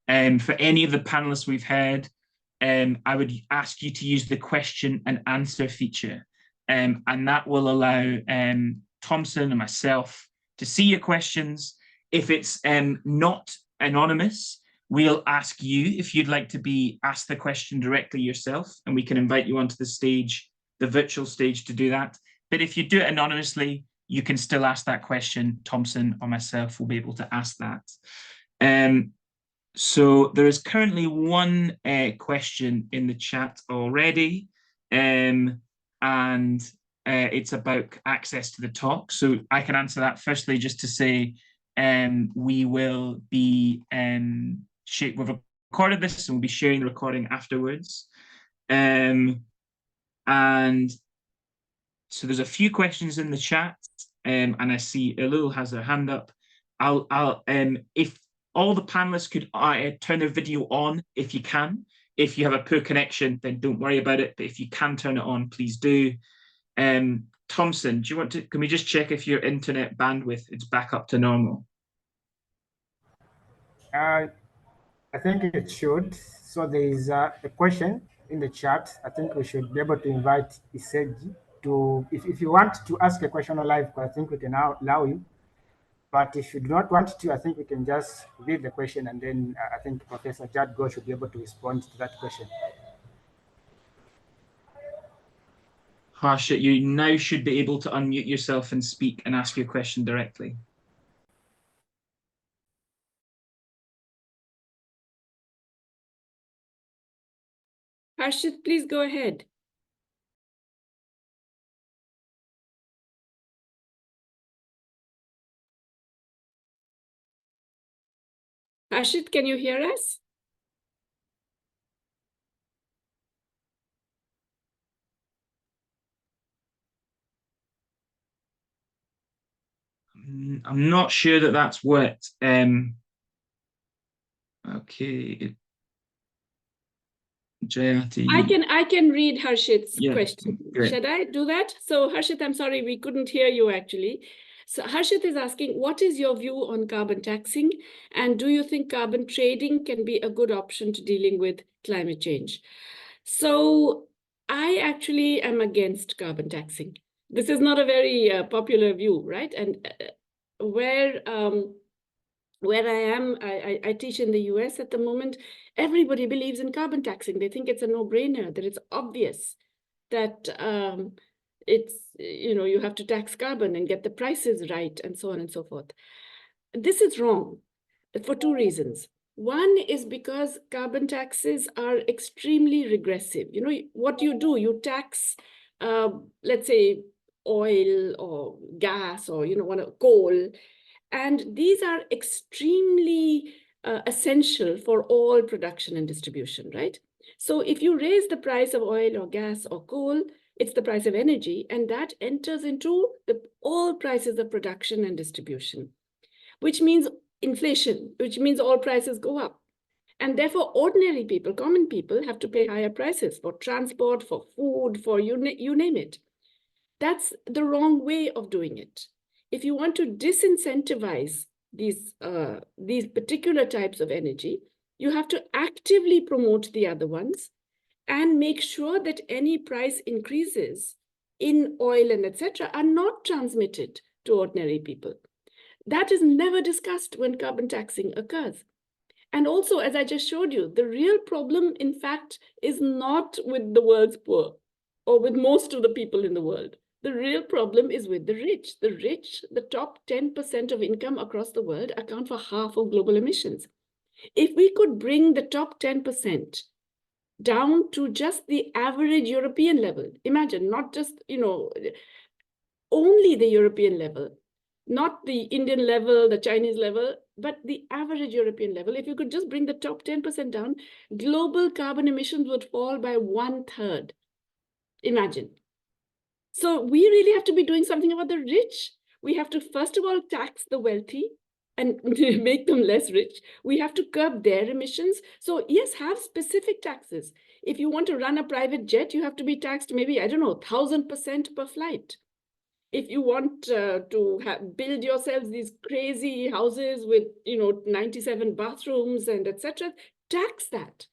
[SPEAKER 6] for any of the panelists we've heard, I would ask you to use the question and answer feature. And that will allow Thompson and myself to see your questions. If it's not anonymous, we'll ask you if you'd like to be asked the question directly yourself, and we can invite you onto the stage, the virtual stage, to do that. But if you do it anonymously, you can still ask that question. Thompson or myself will be able to ask that. So there is currently one question in the chat already, and it's about access to the talk. So I can answer that firstly just to say we will be, we've recorded this and we'll be sharing the recording afterwards. And so there's a few questions in the chat, and I see Elul has her hand up. If all the panelists could turn their video on, if you can. If you have a poor connection, then don't worry about it. But if you can turn it on, please do. Thompson, do you want to? Can we just check if your internet bandwidth is back up to normal?
[SPEAKER 1] I think it should. So there is a question in the chat. I think we should be able to invite Iseji to, if you want to ask a question on live, I think we can now allow you. But if you do not want to, I think we can just read the question, and then I think Professor Ghosh should be able to respond to that question.
[SPEAKER 6] Harshit, you now should be able to unmute yourself and speak and ask your question directly.
[SPEAKER 5] Harshit, please go ahead. Harshit, can you hear us?
[SPEAKER 6] I'm not sure that that's worked. Okay. Jayati.
[SPEAKER 5] I can read Harshit's question.
[SPEAKER 6] Great.
[SPEAKER 5] Should I do that? So Harshit, I'm sorry, we couldn't hear you actually. So Harshit is asking, what is your view on carbon taxing? And do you think carbon trading can be a good option to dealing with climate change? So I actually am against carbon taxing. This is not a very popular view, right? And where I am, I teach in the US at the moment, everybody believes in carbon taxing. They think it's a no-brainer, that it's obvious that it's, you have to tax carbon and get the prices right and so on and so forth. This is wrong for two reasons. One is because carbon taxes are extremely regressive. What you do, you tax, let's say, oil or gas or, coal. And these are extremely essential for all production and distribution, right? So if you raise the price of oil or gas or coal, it's the price of energy, and that enters into all prices of production and distribution, which means inflation, which means all prices go up. And therefore, ordinary people, common people, have to pay higher prices for transport, for food, for you name it. That's the wrong way of doing it. If you want to disincentivize these particular types of energy, you have to actively promote the other ones and make sure that any price increases in oil and etc. are not transmitted to ordinary people. That is never discussed when carbon taxing occurs. And also, as I just showed you, the real problem, in fact, is not with the world's poor or with most of the people in the world. The real problem is with the rich. The rich, the top 10% of income across the world, account for half of global emissions. If we could bring the top 10% down to just the average European level, imagine, not just, only the European level, not the Indian level, the Chinese level, but the average European level. If you could just bring the top 10% down, global carbon emissions would fall by 1/3. Imagine. So we really have to be doing something about the rich. We have to, first of all, tax the wealthy and make them less rich. We have to curb their emissions. So yes, have specific taxes. If you want to run a private jet, you have to be taxed maybe, 1,000% per flight. If you want to build yourselves these crazy houses with, 97 bathrooms and etc., tax that.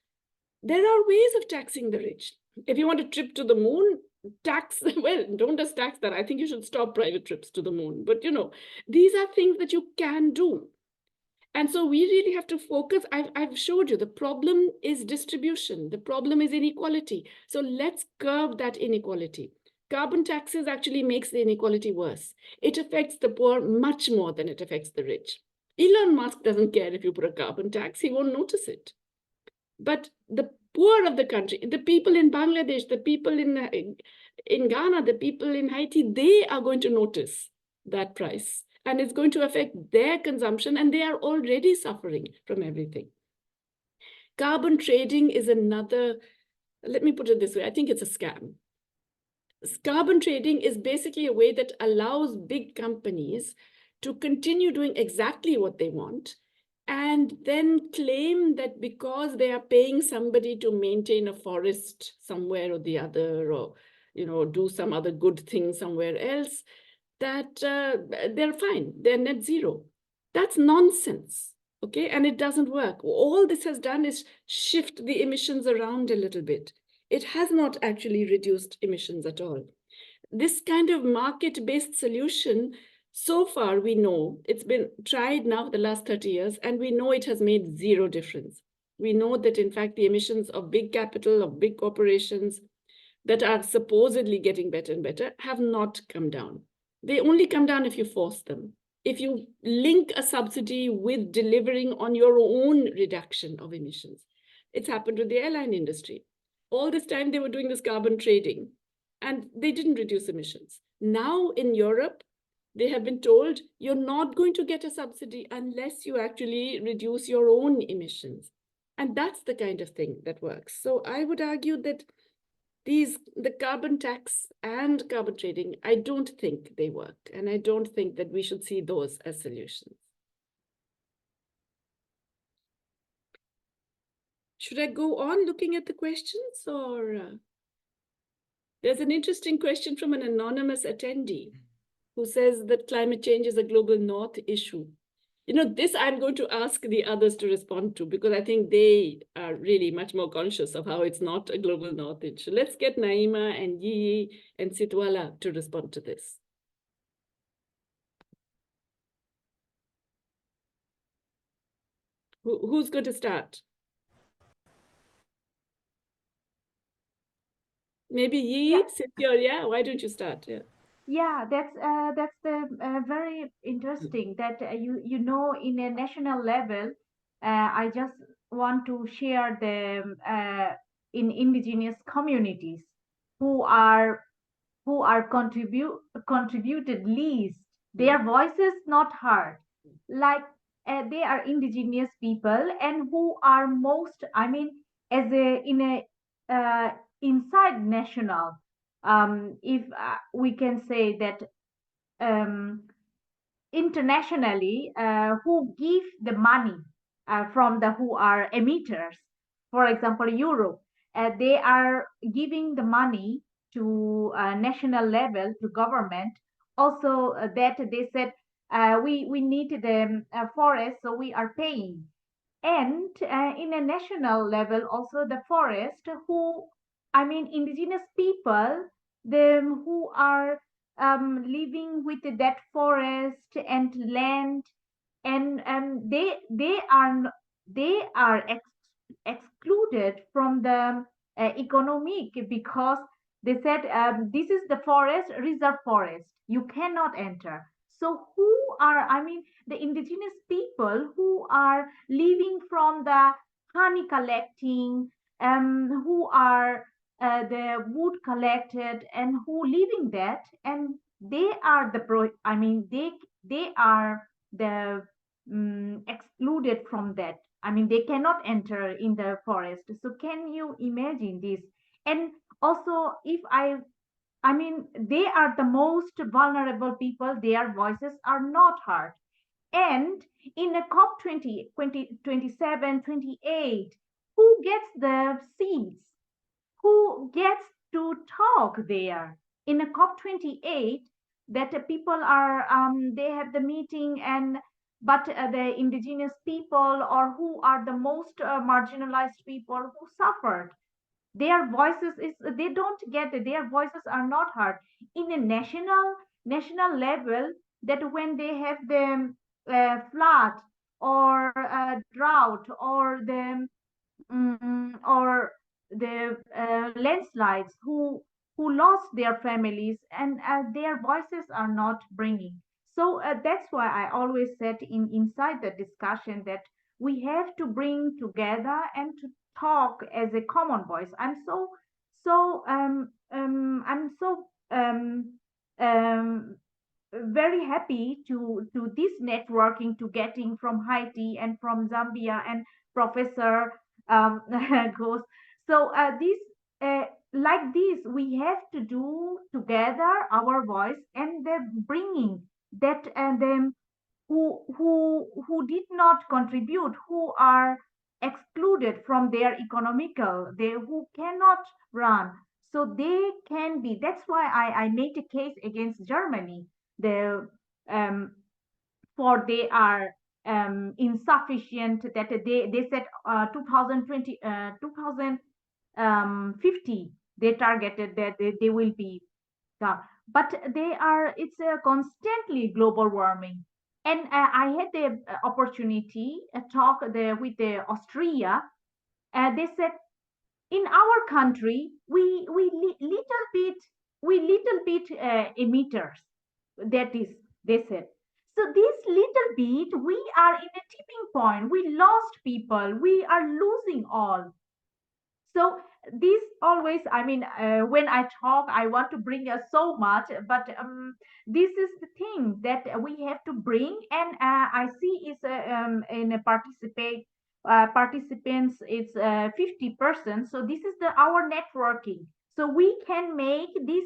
[SPEAKER 5] There are ways of taxing the rich. If you want a trip to the moon, tax, well, don't just tax that. I think you should stop private trips to the moon. But, these are things that you can do. And so we really have to focus. I've showed you the problem is distribution. The problem is inequality. So let's curb that inequality. Carbon taxes actually makes the inequality worse. It affects the poor much more than it affects the rich. Elon Musk doesn't care if you put a carbon tax, he won't notice it. But the poor of the country, the people in Bangladesh, the people in Ghana, the people in Haiti, they are going to notice that price. And it's going to affect their consumption, and they are already suffering from everything. Carbon trading is another, let me put it this way, I think it's a scam. Carbon trading is basically a way that allows big companies to continue doing exactly what they want and then claim that because they are paying somebody to maintain a forest somewhere or the other, or do some other good thing somewhere else, that they're fine, they're net zero. That's nonsense, okay? And it doesn't work. All this has done is shift the emissions around a little bit. It has not actually reduced emissions at all. This kind of market-based solution, so far we know, it's been tried now for the last 30 years, and we know it has made zero difference. We know that, in fact, the emissions of big capital, of big corporations that are supposedly getting better and better have not come down. They only come down if you force them. If you link a subsidy with delivering on your own reduction of emissions. It's happened with the airline industry. All this time they were doing this carbon trading and they didn't reduce emissions. Now in Europe, they have been told you're not going to get a subsidy unless you actually reduce your own emissions. And that's the kind of thing that works. So I would argue that the carbon tax and carbon trading, I don't think they work. And I don't think that we should see those as solutions. Should I go on looking at the questions, or there's an interesting question from an anonymous attendee who says that climate change is a global north issue. This I'm going to ask the others to respond to, because I think they are really much more conscious of how it's not a global north issue. Let's get Naima and YiYi and Sitwala to respond to this. Who's going to start? Maybe YiYi, since yeah, why don't you start?
[SPEAKER 3] Yeah, that's the very interesting that in a national level, I just want to share the in indigenous communities who are contributed least, their voices not heard. Like they are indigenous people, and who are most, I mean, as a in a inside national, if we can say that, um, internationally, who give the money from the who are emitters. For example, Europe, they are giving the money to national level to government. Also, that they said, we need the forest, so we are paying. And in a national level, also the forest, who, I mean, indigenous people, them who are living with that forest and land, and they are excluded from the economic, because they said, this is the forest, reserve forest, you cannot enter. So who are, I mean, the indigenous people who are living from the honey collecting, who are the wood collected, and who living that, and they are the I mean, they are the excluded from that. I mean, they cannot enter in the forest. So can you imagine this? And also, if I mean, they are the most vulnerable people, their voices are not heard. And in a COP 27, 28, who gets the seats? Who gets to talk there? In a COP 28, that people are, they have the meeting, and but the indigenous people, or who are the most marginalized people who suffered, their voices is, they don't get it, their voices are not heard. In a national level, that when they have the flood, or drought, or the landslides, who lost their families, and their voices are not bringing. So that's why I always said in inside the discussion that we have to bring together and to talk as a common voice. I'm so um, very happy to this networking, to getting from Haiti and from Zambia, and Professor Ghosh. So this like this, we have to do together our voice, and the bringing that, and then who did not contribute, who are excluded from their economical, they who cannot run, so they can be. That's why I made a case against Germany. The um, for they are insufficient, that they said 2020 2050 they targeted that they will be done, but they are, it's a constantly global warming. And I had the opportunity talk there with the Austria. They said, in our country we little bit emitters, that is, they said. So this little bit, we are in a tipping point, we lost people, we are losing all. So this always, I mean, when I talk, I want to bring so much, but this is the thing that we have to bring. And I see is in a participants, it's 50%. So this is the our networking. So we can make this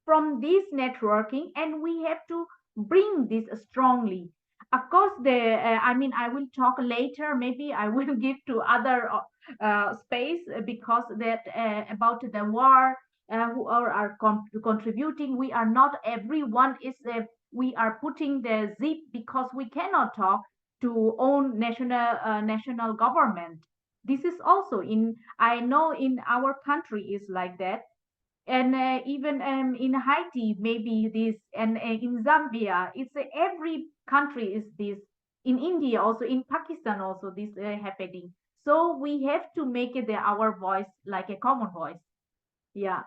[SPEAKER 3] from this networking, and we have to bring this strongly. Of course, the I mean, I will talk later. Maybe I will give to other space, because that about the war, who are contributing. We are not, everyone is we are putting the zip, because we cannot talk to own national government. This is also in, I know in our country is like that. And even in Haiti, maybe this, and in Zambia, it's every country is this. In India, also in Pakistan, also this happening. So we have to make it our voice like a common voice. Yeah.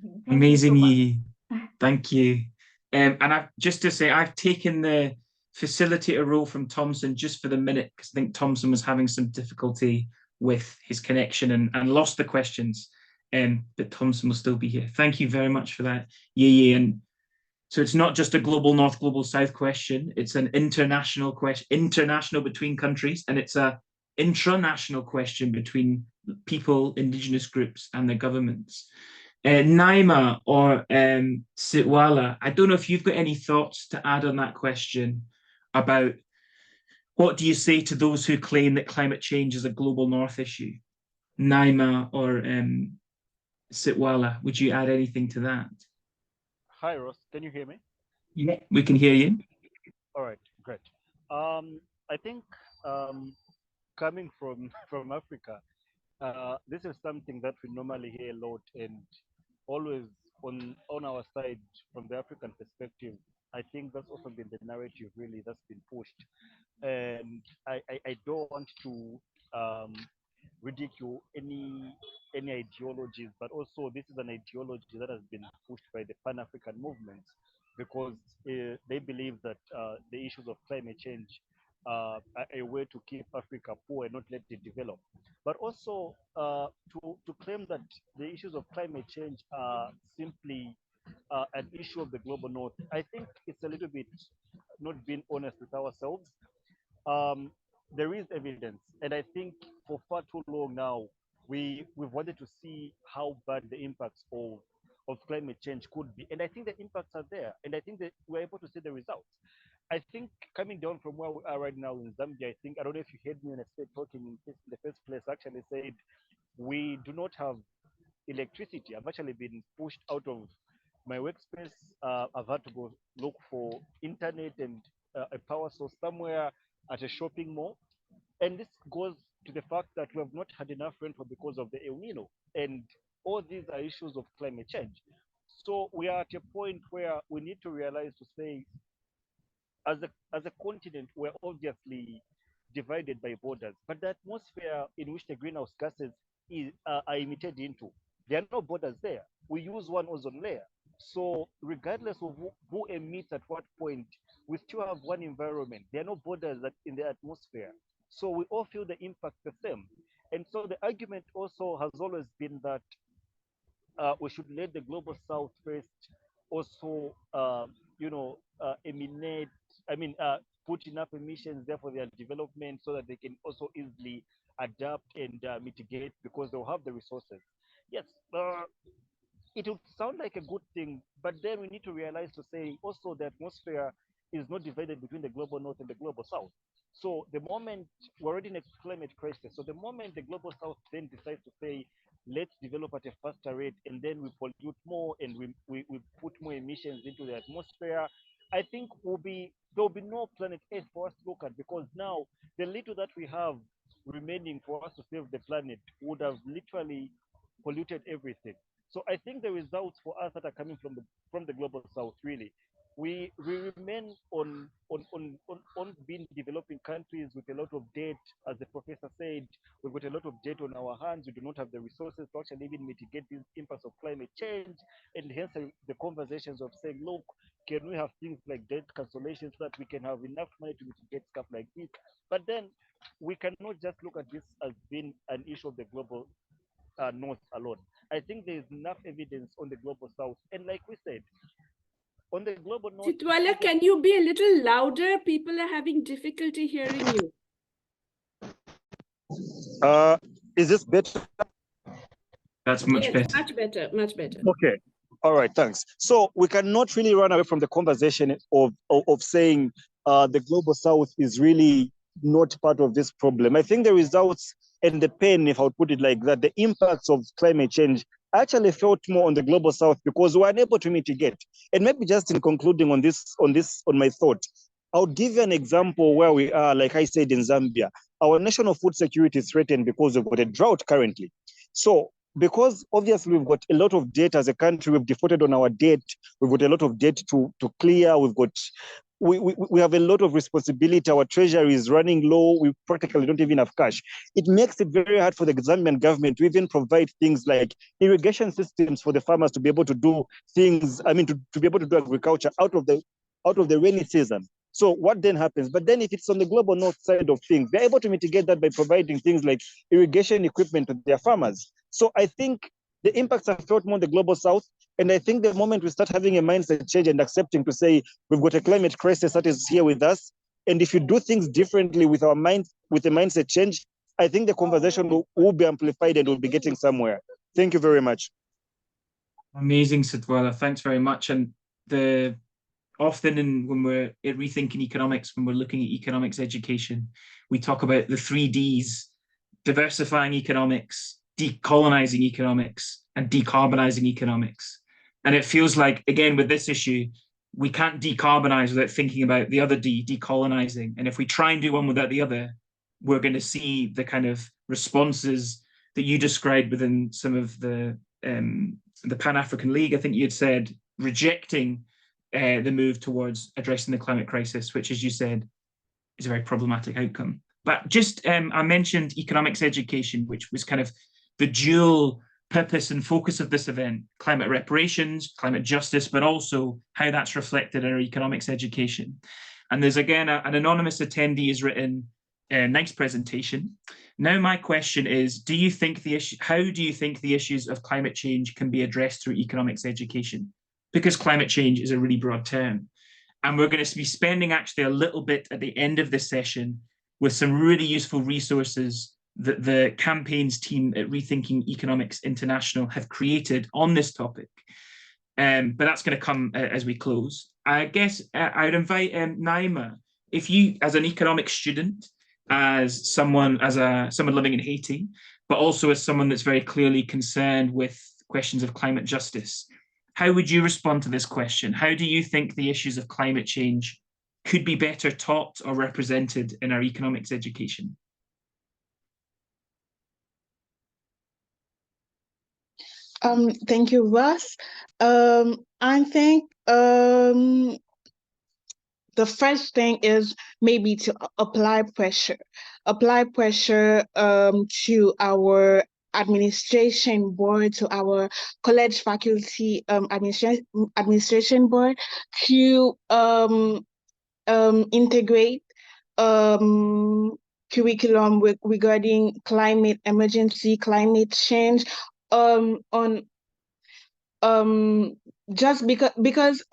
[SPEAKER 3] Thank
[SPEAKER 6] Amazing,
[SPEAKER 3] you so
[SPEAKER 6] Yi. Thank you. And I've just to say, I've taken the facilitator role from Thompson just for the minute, because I think Thompson was having some difficulty with his connection and lost the questions. But Thompson will still be here. Thank you very much for that, YiYi. And So it's not just a global north, global south question. It's an international question, international between countries, and it's a intranational question between people, indigenous groups, and the governments. Naima or Sitwala, I don't know if you've got any thoughts to add on that question about what do you say to those who claim that climate change is a global north issue? Naima or Sitwala, would you add anything to that?
[SPEAKER 2] Hi, Ross. Can you hear me?
[SPEAKER 6] Yeah, we can hear you.
[SPEAKER 2] All right, great. I think coming from Africa, this is something that we normally hear a lot, and always on our side from the African perspective. I think that's also been the narrative really that's been pushed, and I don't want to ridicule any ideologies, but also this is an ideology that has been pushed by the Pan-African movement because they believe that the issues of climate change are a way to keep Africa poor and not let it develop. But also to claim that the issues of climate change are simply an issue of the global north, I think it's a little bit not being honest with ourselves. um, there is evidence, and I think for far too long now we've wanted to see how bad the impacts of climate change could be, and I think the impacts are there, and I think that we're able to see the results. I think coming down from where we are right now in Zambia, I don't know if you heard me when I started talking in the first place. I actually said we do not have electricity. I've actually been pushed out of my workspace. I've had to go look for internet and a power source somewhere at a shopping mall. And this goes to the fact that we have not had enough rainfall because of the El Nino. And all these are issues of climate change. So we are at a point where we need to realize to say, as a continent, we're obviously divided by borders, but the atmosphere in which the greenhouse gases are emitted into, there are no borders there. We use one ozone layer. So regardless of who emits at what point, we still have one environment. There are no borders in the atmosphere. So we all feel the impact the same. And so the argument also has always been that we should let the global south first also, emanate, put enough emissions there for their development so that they can also easily adapt and mitigate because they'll have the resources. Yes, it would sound like a good thing, but then we need to realize to say also the atmosphere is not divided between the global north and the global south. So the moment we're already in a climate crisis, so the moment the global south then decides to say, let's develop at a faster rate, and then we pollute more and we put more emissions into the atmosphere, I think there'll be no planet Earth for us to look at, because now the little that we have remaining for us to save the planet would have literally polluted everything. So I think the results for us that are coming from the global south, really, we remain on being developing countries with a lot of debt. As the professor said, we've got a lot of debt on our hands. We do not have the resources to actually even mitigate these impacts of climate change, and hence the conversations of saying, look, can we have things like debt cancellation so that we can have enough money to mitigate stuff like this? But then we cannot just look at this as being an issue of the global north alone. I think there is enough evidence on the global south, and like we said, on the global north.
[SPEAKER 5] Sitwala, can you be a little louder? People are having difficulty hearing you.
[SPEAKER 2] Is this better?
[SPEAKER 6] That's much better.
[SPEAKER 5] Much better, much better.
[SPEAKER 2] Okay. All right, thanks. So we cannot really run away from the conversation of saying the global south is really not part of this problem. I think the results and the pain, if I would put it like that, the impacts of climate change actually felt more on the global south because we were unable to mitigate. And maybe just in concluding on my thought, I would give you an example where we are, like I said, in Zambia. Our national food security is threatened because we've got a drought currently. So because obviously we've got a lot of debt as a country, we've defaulted on our debt, we've got a lot of debt to clear, we have a lot of responsibility, our treasury is running low, we practically don't even have cash. It makes it very hard for the Zambian government to even provide things like irrigation systems for the farmers to be able to do things, to be able to do agriculture out of the rainy season. So what then happens? But then if it's on the global north side of things, they're able to mitigate that by providing things like irrigation equipment to their farmers. So I think the impacts are felt more on the global south, And I think the moment we start having a mindset change and accepting to say, we've got a climate crisis that is here with us, and if you do things differently with our mind, with a mindset change, I think the conversation will be amplified and we'll be getting somewhere. Thank you very much.
[SPEAKER 6] Amazing, Sitwala. Thanks very much. And often when we're at Rethinking Economics, when we're looking at economics education, we talk about the 3 Ds: diversifying economics, decolonizing economics, and decarbonizing economics. And it feels like, again, with this issue, we can't decarbonize without thinking about the other D, decolonizing. And if we try and do one without the other, we're going to see the kind of responses that you described within some of the Pan-African League. I think you had said rejecting the move towards addressing the climate crisis, which, as you said, is a very problematic outcome. But just, I mentioned economics education, which was kind of the dual purpose and focus of this event: climate reparations, climate justice, but also how that's reflected in our economics education. And there's, again, an anonymous attendee has written, nice presentation. Now, my question is, how do you think the issues of climate change can be addressed through economics education? Because climate change is a really broad term. And we're going to be spending actually a little bit at the end of this session with some really useful resources that the campaigns team at Rethinking Economics International have created on this topic. But that's going to come as we close. I guess I would invite Naima, if you, as an economics student, as someone living in Haiti, but also as someone that's very clearly concerned with questions of climate justice, how would you respond to this question? How do you think the issues of climate change could be better taught or represented in our economics education?
[SPEAKER 7] Thank you, Russ. I think the first thing is maybe to apply pressure to our administration board, to our college faculty administration board, to integrate curriculum regarding climate emergency, climate change, just because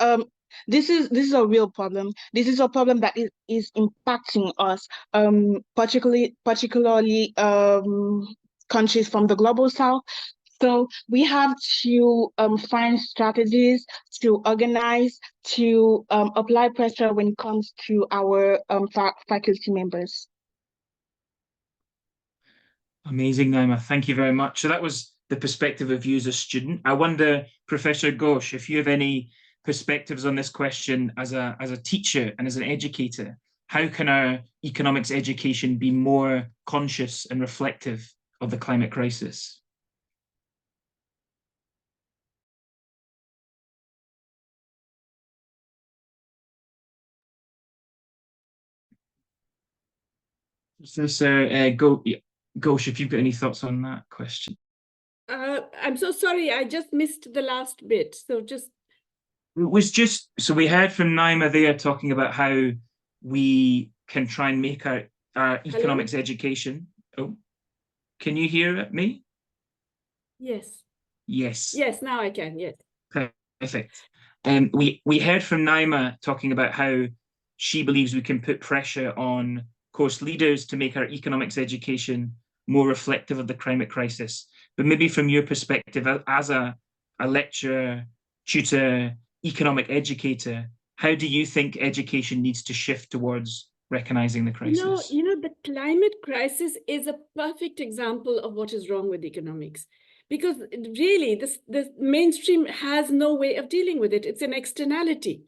[SPEAKER 7] this is a real problem. This is a problem that is impacting us, particularly countries from the global south. So we have to find strategies to organize, to apply pressure when it comes to our faculty members.
[SPEAKER 6] Amazing, Naima. Thank you very much. So that was the perspective of you as a student. I wonder, Professor Ghosh, if you have any perspectives on this question as a teacher and as an educator. How can our economics education be more conscious and reflective of the climate crisis? Professor Ghosh, if you've got any thoughts on that question.
[SPEAKER 5] I'm so sorry, I just missed the last bit. So
[SPEAKER 6] we heard from Naima there talking about how we can try and make our economics education. Oh, can you hear me?
[SPEAKER 5] Yes.
[SPEAKER 6] Yes.
[SPEAKER 5] Yes, now I can, yes.
[SPEAKER 6] Perfect. We heard from Naima talking about how she believes we can put pressure on course leaders to make our economics education more reflective of the climate crisis. But maybe from your perspective as a lecturer, tutor, economic educator, how do you think education needs to shift towards recognizing the crisis?
[SPEAKER 5] You know, the climate crisis is a perfect example of what is wrong with economics. Because really, the mainstream has no way of dealing with it. It's an externality.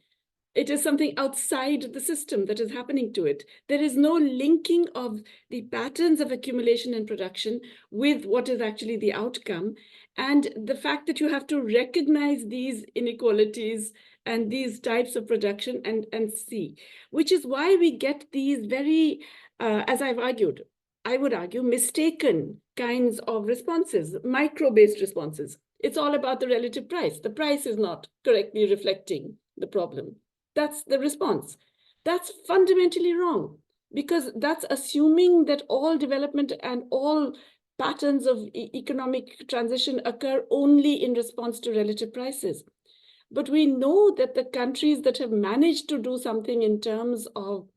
[SPEAKER 5] It is something outside the system that is happening to it. There is no linking of the patterns of accumulation and production with what is actually the outcome. And the fact that you have to recognize these inequalities and these types of production and see, which is why we get these very, as I would argue, mistaken kinds of responses, micro-based responses. It's all about the relative price. The price is not correctly reflecting the problem. That's the response. That's fundamentally wrong, because that's assuming that all development and all patterns of economic transition occur only in response to relative prices. But we know that the countries that have managed to do something in terms of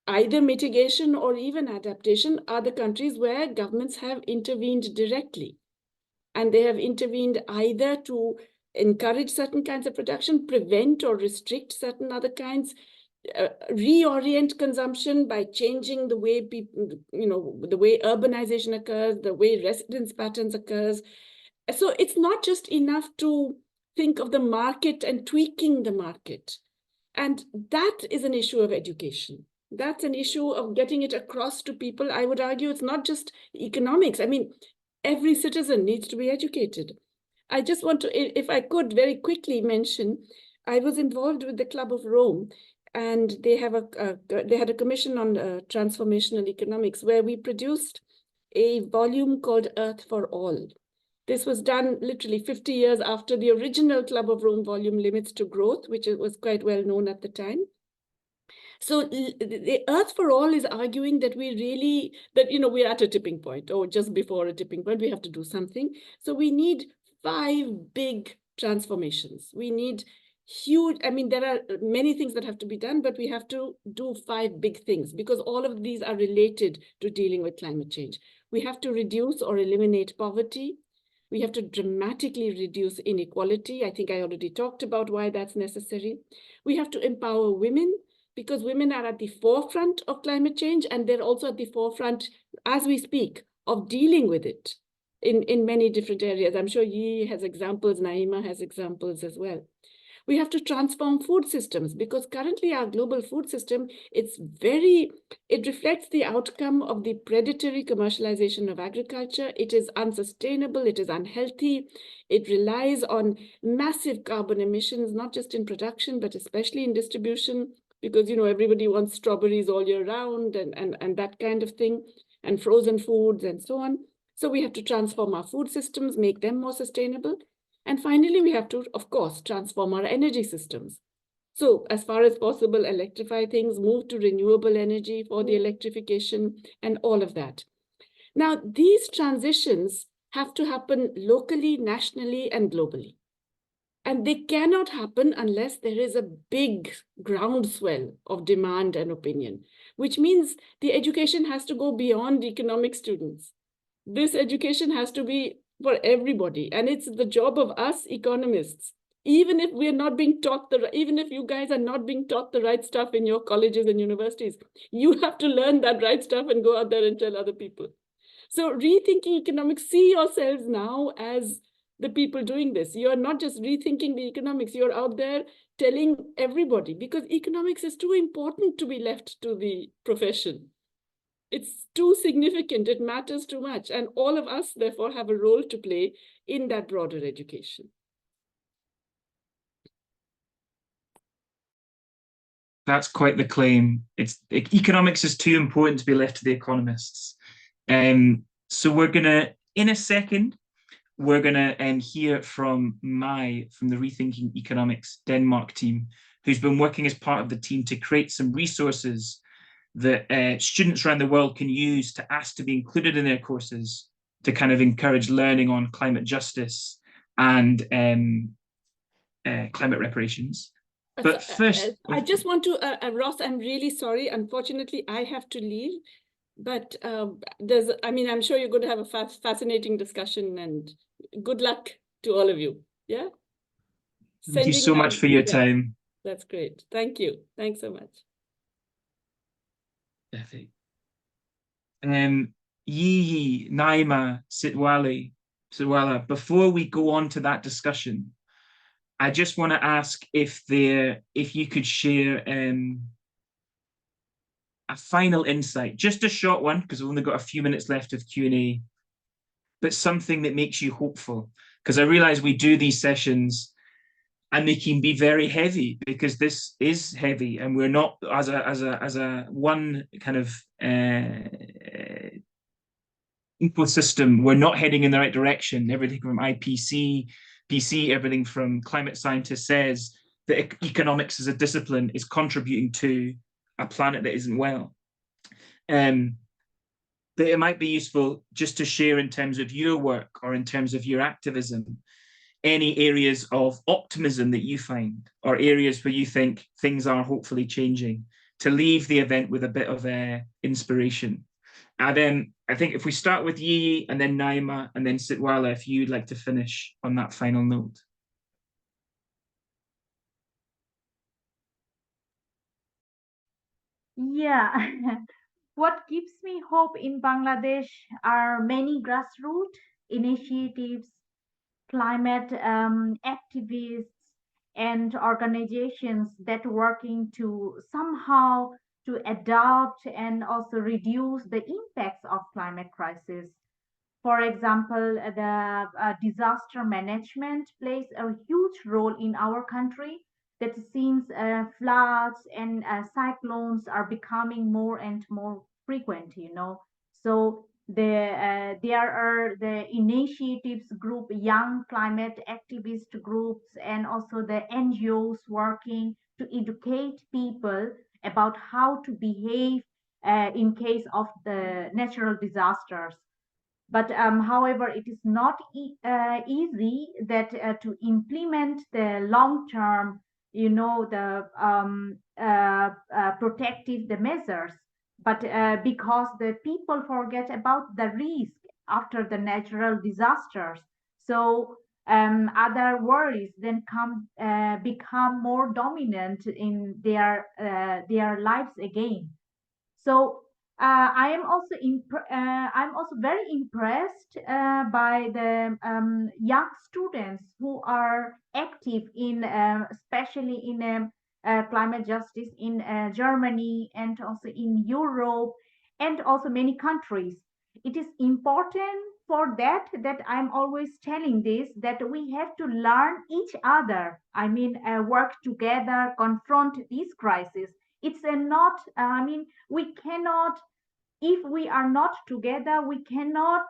[SPEAKER 5] either mitigation or even adaptation are the countries where governments have intervened directly. And they have intervened either to encourage certain kinds of production, prevent or restrict certain other kinds, reorient consumption by changing the way people, the way urbanization occurs, the way residence patterns occurs. So it's not just enough to think of the market and tweaking the market. And that is an issue of education. That's an issue of getting it across to people. I would argue it's not just economics. I mean, every citizen needs to be educated. I just want to, if I could very quickly mention, I was involved with the Club of Rome, and they had a commission on transformational economics where we produced a volume called Earth for All. This was done literally 50 years after the original Club of Rome volume Limits to Growth, which was quite well known at the time. So the Earth for All is arguing that we're at a tipping point, or just before a tipping point, we have to do something. So we need 5 big transformations. We need huge, there are many things that have to be done, but we have to do 5 big things because all of these are related to dealing with climate change. We have to reduce or eliminate poverty. We have to dramatically reduce inequality. I think I already talked about why that's necessary. We have to empower women, because women are at the forefront of climate change, and they're also at the forefront, as we speak, of dealing with it in many different areas. I'm sure Yi has examples, Naima has examples as well. We have to transform food systems, because currently our global food system, it reflects the outcome of the predatory commercialization of agriculture. It is unsustainable, it is unhealthy. It relies on massive carbon emissions, not just in production, but especially in distribution, because everybody wants strawberries all year round and that kind of thing, and frozen foods and so on. So we have to transform our food systems, make them more sustainable. And finally, we have to, of course, transform our energy systems. So as far as possible, electrify things, move to renewable energy for the electrification and all of that. Now, these transitions have to happen locally, nationally, and globally. And they cannot happen unless there is a big groundswell of demand and opinion, which means the education has to go beyond economic students. This education has to be for everybody. And it's the job of us economists, even if we're not being taught even if you guys are not being taught the right stuff in your colleges and universities, you have to learn that right stuff and go out there and tell other people. So rethinking economics, see yourselves now as the people doing this. You're not just rethinking the economics, you're out there telling everybody, because economics is too important to be left to the profession. It's too significant, it matters too much. And all of us, therefore, have a role to play in that broader education.
[SPEAKER 6] That's quite the claim. Economics is too important to be left to the economists. So we're gonna, in a second, we're gonna hear from the Rethinking Economics Denmark team, who's been working as part of the team to create some resources that students around the world can use to ask to be included in their courses to kind of encourage learning on climate justice and climate reparations. But first,
[SPEAKER 5] I just want to, Ross, I'm really sorry. Unfortunately, I have to leave. But I'm sure you're going to have a fascinating discussion, and good luck to all of you. Yeah.
[SPEAKER 6] Thank you so much for your time.
[SPEAKER 5] That's great. Thank you. Thanks so much.
[SPEAKER 6] Perfect. YiYi, Naima, Sitwala, before we go on to that discussion, I just want to ask if you could share a final insight, just a short one, because we've only got a few minutes left of Q&A, but something that makes you hopeful. Because I realize we do these sessions and they can be very heavy, because this is heavy, and we're not, as a one kind of ecosystem, we're not heading in the right direction. Everything from PC, everything from climate scientists says that economics as a discipline is contributing to a planet that isn't well. but it might be useful just to share in terms of your work or in terms of your activism, any areas of optimism that you find, or areas where you think things are hopefully changing, to leave the event with a bit of inspiration. And then I think if we start with YiYi and then Naima and then Sitwala, if you'd like to finish on that final note.
[SPEAKER 3] Yeah, what gives me hope in Bangladesh are many grassroots initiatives, climate activists, and organizations that working to somehow to adapt and also reduce the impacts of climate crisis. For example, the disaster management plays a huge role in our country. That since floods and cyclones are becoming more and more frequent, So there are the initiatives group, young climate activist groups, and also the NGOs working to educate people about how to behave in case of the natural disasters. But however, it is not easy that to implement the long term, the protective the measures. But because the people forget about the risk after the natural disasters, so other worries then become more dominant in their lives again. So I'm also very impressed by the young students who are active in, especially in climate justice in Germany and also in Europe and also many countries. It is important for that I'm always telling this, that we have to learn each other. I mean, work together, confront these crises. It's a not. I mean, we cannot, if we are not together, we cannot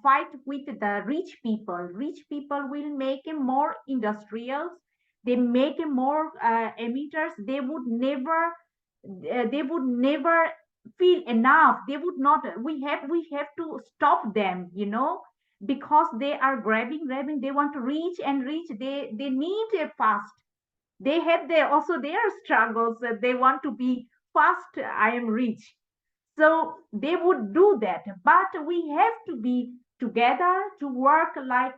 [SPEAKER 3] fight with the rich people. Rich people will make more industrials, they make more emitters. They would never feel enough. They would not. We have to stop them, because they are grabbing. They want to reach and reach. They need a fast. They have also their struggles. They want to be fast. I am rich, so they would do that, but we have to be together to work, like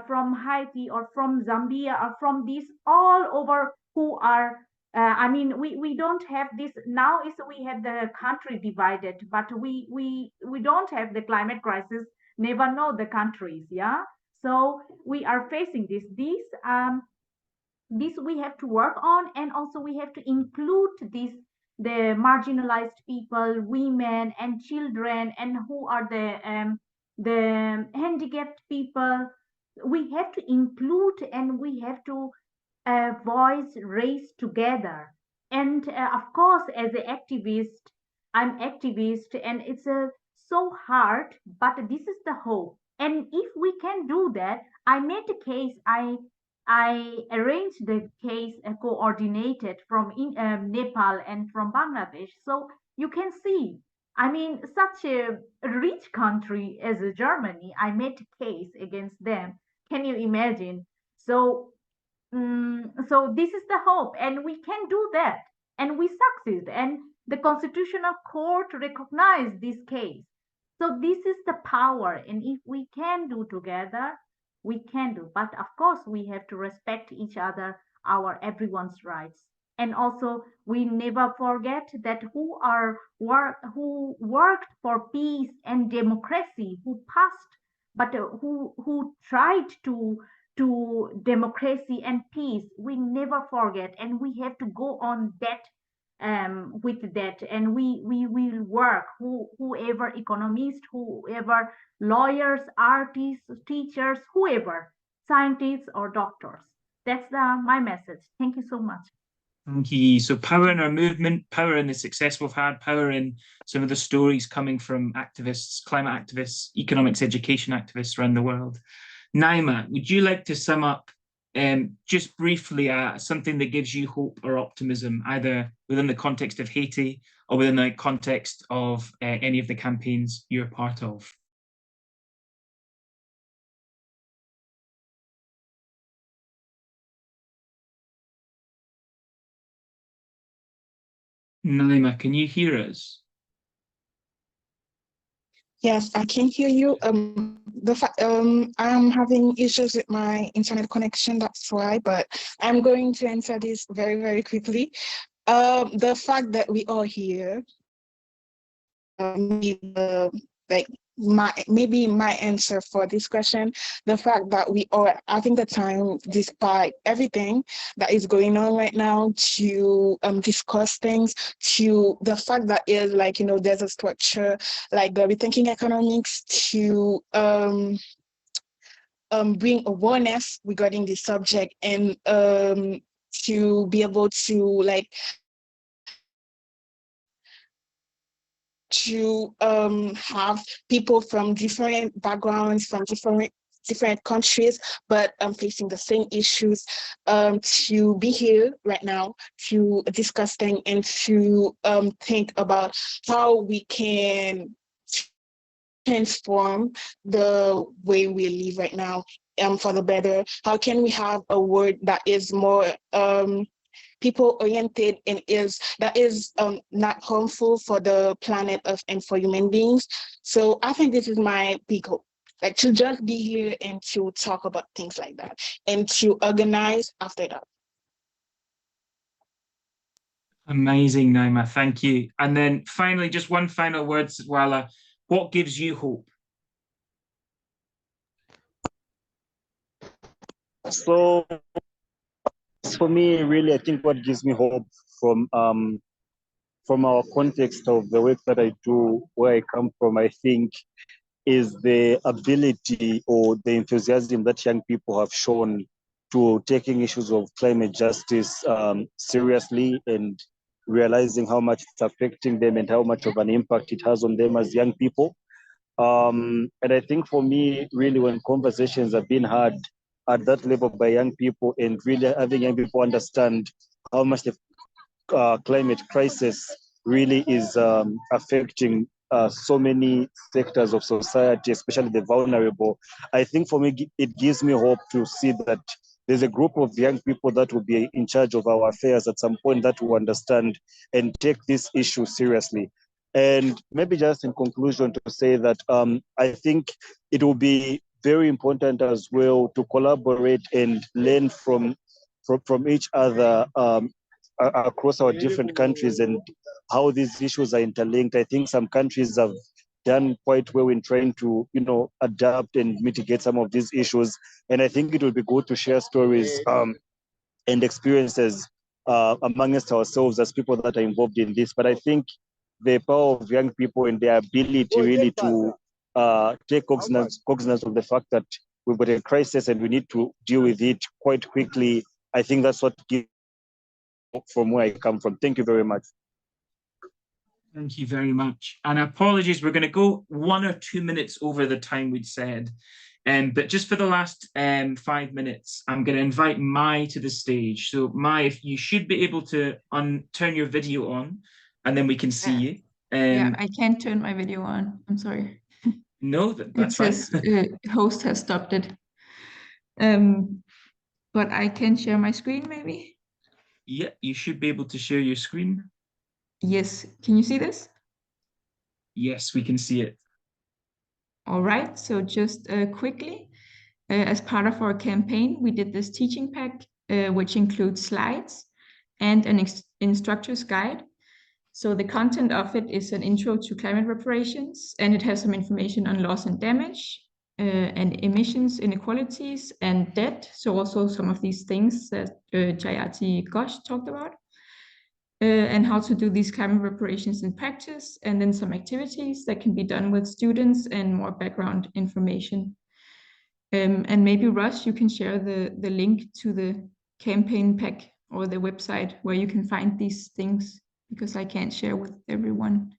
[SPEAKER 3] from Haiti or from Zambia or from this all over who are. I mean, we don't have this now. Is we have the country divided, but we don't have the climate crisis. Never know the countries, yeah. So we are facing this we have to work on, and also we have to include this, the marginalized people, women and children, and who are the handicapped people. We have to include, and we have to voice raise together. And of course, as an activist, I'm activist, and it's so hard, but this is the hope. And if we can do that, I made a case. I arranged the case coordinated from Nepal and from Bangladesh. So you can see, I mean, such a rich country as Germany, I made a case against them. Can you imagine? So, so this is the hope, and we can do that, and we succeed. And the Constitutional Court recognized this case. So this is the power, and if we can do together, we can do. But of course, we have to respect each other, our everyone's rights. And also, we never forget that who worked for peace and democracy, who passed, but who tried to democracy and peace. We never forget, and we have to go on that with that, and we will work, whoever economists, whoever lawyers, artists, teachers, whoever, scientists or doctors. That's my message. Thank you so much.
[SPEAKER 6] Thank you. So power in our movement, power in the success we've had, power in some of the stories coming from activists, climate activists, economics education activists around the world. Naima, would you like to sum up just briefly, something that gives you hope or optimism, either within the context of Haiti or within the context of any of the campaigns you're part of. Naima, can you hear us?
[SPEAKER 7] Yes, I can hear you. I'm having issues with my internet connection, that's why, but I'm going to answer this very, very quickly. The fact that we are here, maybe my answer for this question, the fact that we are having the time, despite everything that is going on right now, to discuss things, to the fact that is like, there's a structure like the Rethinking Economics to bring awareness regarding this subject, and to be able to have people from different backgrounds, from different countries, but facing the same issues, to be here right now to discuss things and to think about how we can transform the way we live right now for the better. How can we have a world that is more people-oriented and that is not harmful for the planet Earth and for human beings? So I think this is my big hope, like to just be here and to talk about things like that and to organize after that.
[SPEAKER 6] Amazing, Naima, thank you. And then finally, just one final word, Sitwala, what gives you hope?
[SPEAKER 2] So for me, really, I think what gives me hope from our context of the work that I do, where I come from, I think is the ability or the enthusiasm that young people have shown to taking issues of climate justice seriously, and realizing how much it's affecting them and how much of an impact it has on them as young people. And I think for me, really, when conversations have been had at that level by young people, and really having young people understand how much the climate crisis really is affecting so many sectors of society, especially the vulnerable. I think for me, it gives me hope to see that there's a group of young people that will be in charge of our affairs at some point, that will understand and take this issue seriously. And maybe just in conclusion to say that I think it will be very important as well to collaborate and learn from each other across our different countries, and how these issues are interlinked. I think some countries have done quite well in trying to, adapt and mitigate some of these issues. And I think it would be good to share stories and experiences amongst ourselves as people that are involved in this. But I think the power of young people and their ability really to take cognizance of the fact that we've got a crisis and we need to deal with it quite quickly, I think that's what gives from where I come from. Thank you very much.
[SPEAKER 6] Thank you very much. And apologies, we're going to go 1 or 2 minutes over the time we'd said. But just for the last 5 minutes, I'm going to invite Mai to the stage. So Mai, if you should be able to turn your video on, and then we can see you.
[SPEAKER 8] Yeah, I can't turn my video on. I'm sorry.
[SPEAKER 6] No, that's fine.
[SPEAKER 8] It says host has stopped it. But I can share my screen maybe.
[SPEAKER 6] Yeah, you should be able to share your screen.
[SPEAKER 8] Yes, can you see this?
[SPEAKER 6] Yes, we can see it.
[SPEAKER 8] All right, so just quickly, as part of our campaign, we did this teaching pack, which includes slides and an instructor's guide. So the content of it is an intro to climate reparations, and it has some information on loss and damage, and emissions inequalities and debt. So also some of these things that Jayati Ghosh talked about, and how to do these climate reparations in practice, and then some activities that can be done with students and more background information. And maybe Russ, you can share the link to the campaign pack or the website where you can find these things, because I can't share with everyone.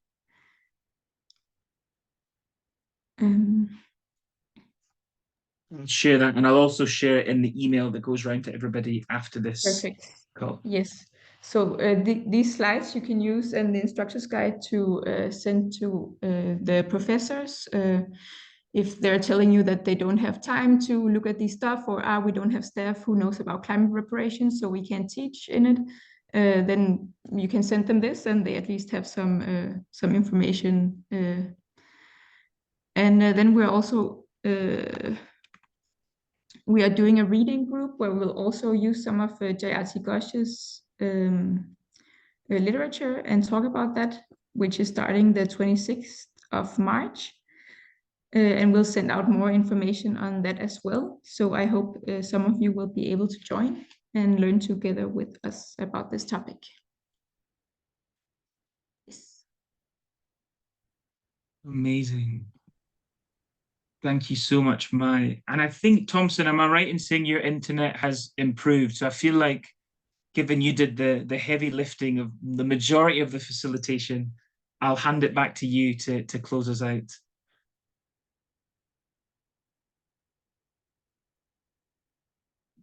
[SPEAKER 6] I'll share that, and I'll also share it in the email that goes around to everybody after this
[SPEAKER 8] Perfect.
[SPEAKER 6] call.
[SPEAKER 8] Yes. So these slides you can use and the instructor's guide to send to the professors if they're telling you that they don't have time to look at these stuff, or we don't have staff who knows about climate reparations, so we can't teach in it. Then you can send them this, and they at least have some information. And then we're also we are doing a reading group where we'll also use some of Jayati Ghosh's literature and talk about that, which is starting the 26th of March. And we'll send out more information on that as well. So I hope some of you will be able to join and learn together with us about this topic. Yes.
[SPEAKER 6] Amazing. Thank you so much, Mai. And I think, Thompson, am I right in saying your internet has improved? So I feel like, given you did the heavy lifting of the majority of the facilitation, I'll hand it back to you to close us out.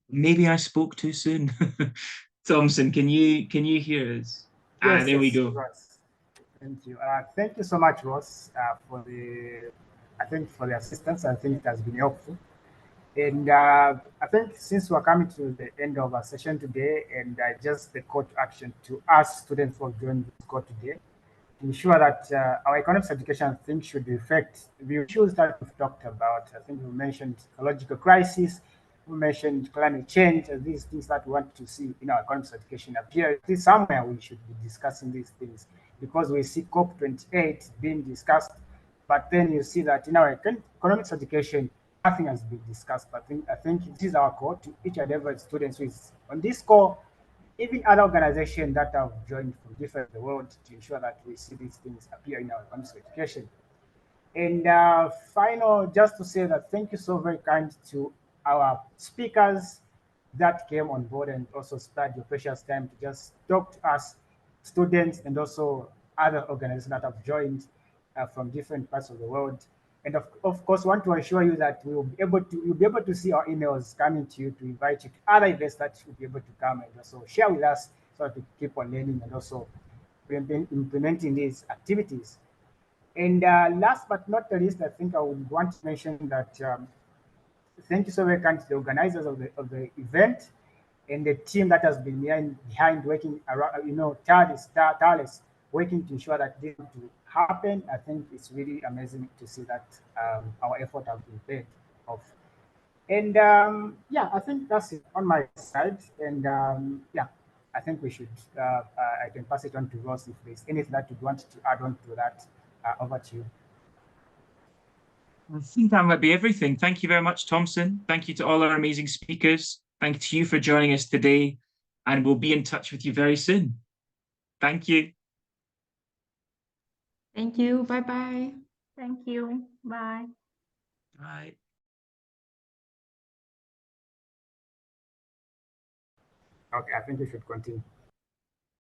[SPEAKER 6] Maybe I spoke too soon. Thompson, can you hear us?
[SPEAKER 1] Yes,
[SPEAKER 6] There we
[SPEAKER 1] yes,
[SPEAKER 6] go.
[SPEAKER 1] Ross. Thank you. Thank you so much, Ross, for the assistance. I think it has been helpful. And I think since we're coming to the end of our session today, and just the call to action to us students who have joined this call today, to ensure that our economics education thing should reflect the issues that we've talked about. I think we mentioned ecological crisis, we mentioned climate change, and these things that we want to see in our economics education appear. This somewhere we should be discussing these things, because we see COP28 being discussed, but then you see that in our economics education, nothing has been discussed. But I think it is our call to each and every student who is on this call, even other organizations that have joined from different the world, to ensure that we see these things appear in our economics education. And final, just to say that thank you so very kind to our speakers that came on board and also spared your precious time to just talk to us, students, and also other organizations that have joined from different parts of the world. And of course, want to assure you that you'll be able to see our emails coming to you to invite you to other events that you'll be able to come and also share with us, so that we keep on learning and also implementing these activities. And last but not the least, I think I would want to mention that thank you so very much to the organizers of the event and the team that has been behind working around, tireless, working to ensure that this to happen. I think it's really amazing to see that our effort has been paid off. And yeah, I think that's it on my side. And yeah, I think we should, I can pass it on to Ross if there's anything that you want to add on to that. Over to you.
[SPEAKER 6] I think that might be everything. Thank you very much, Thompson. Thank you to all our amazing speakers. Thank you to you for joining us today, and we'll be in touch with you very soon. Thank you.
[SPEAKER 8] Thank you. Bye-bye.
[SPEAKER 3] Thank you. Bye.
[SPEAKER 6] Bye.
[SPEAKER 1] Okay, I think we should continue.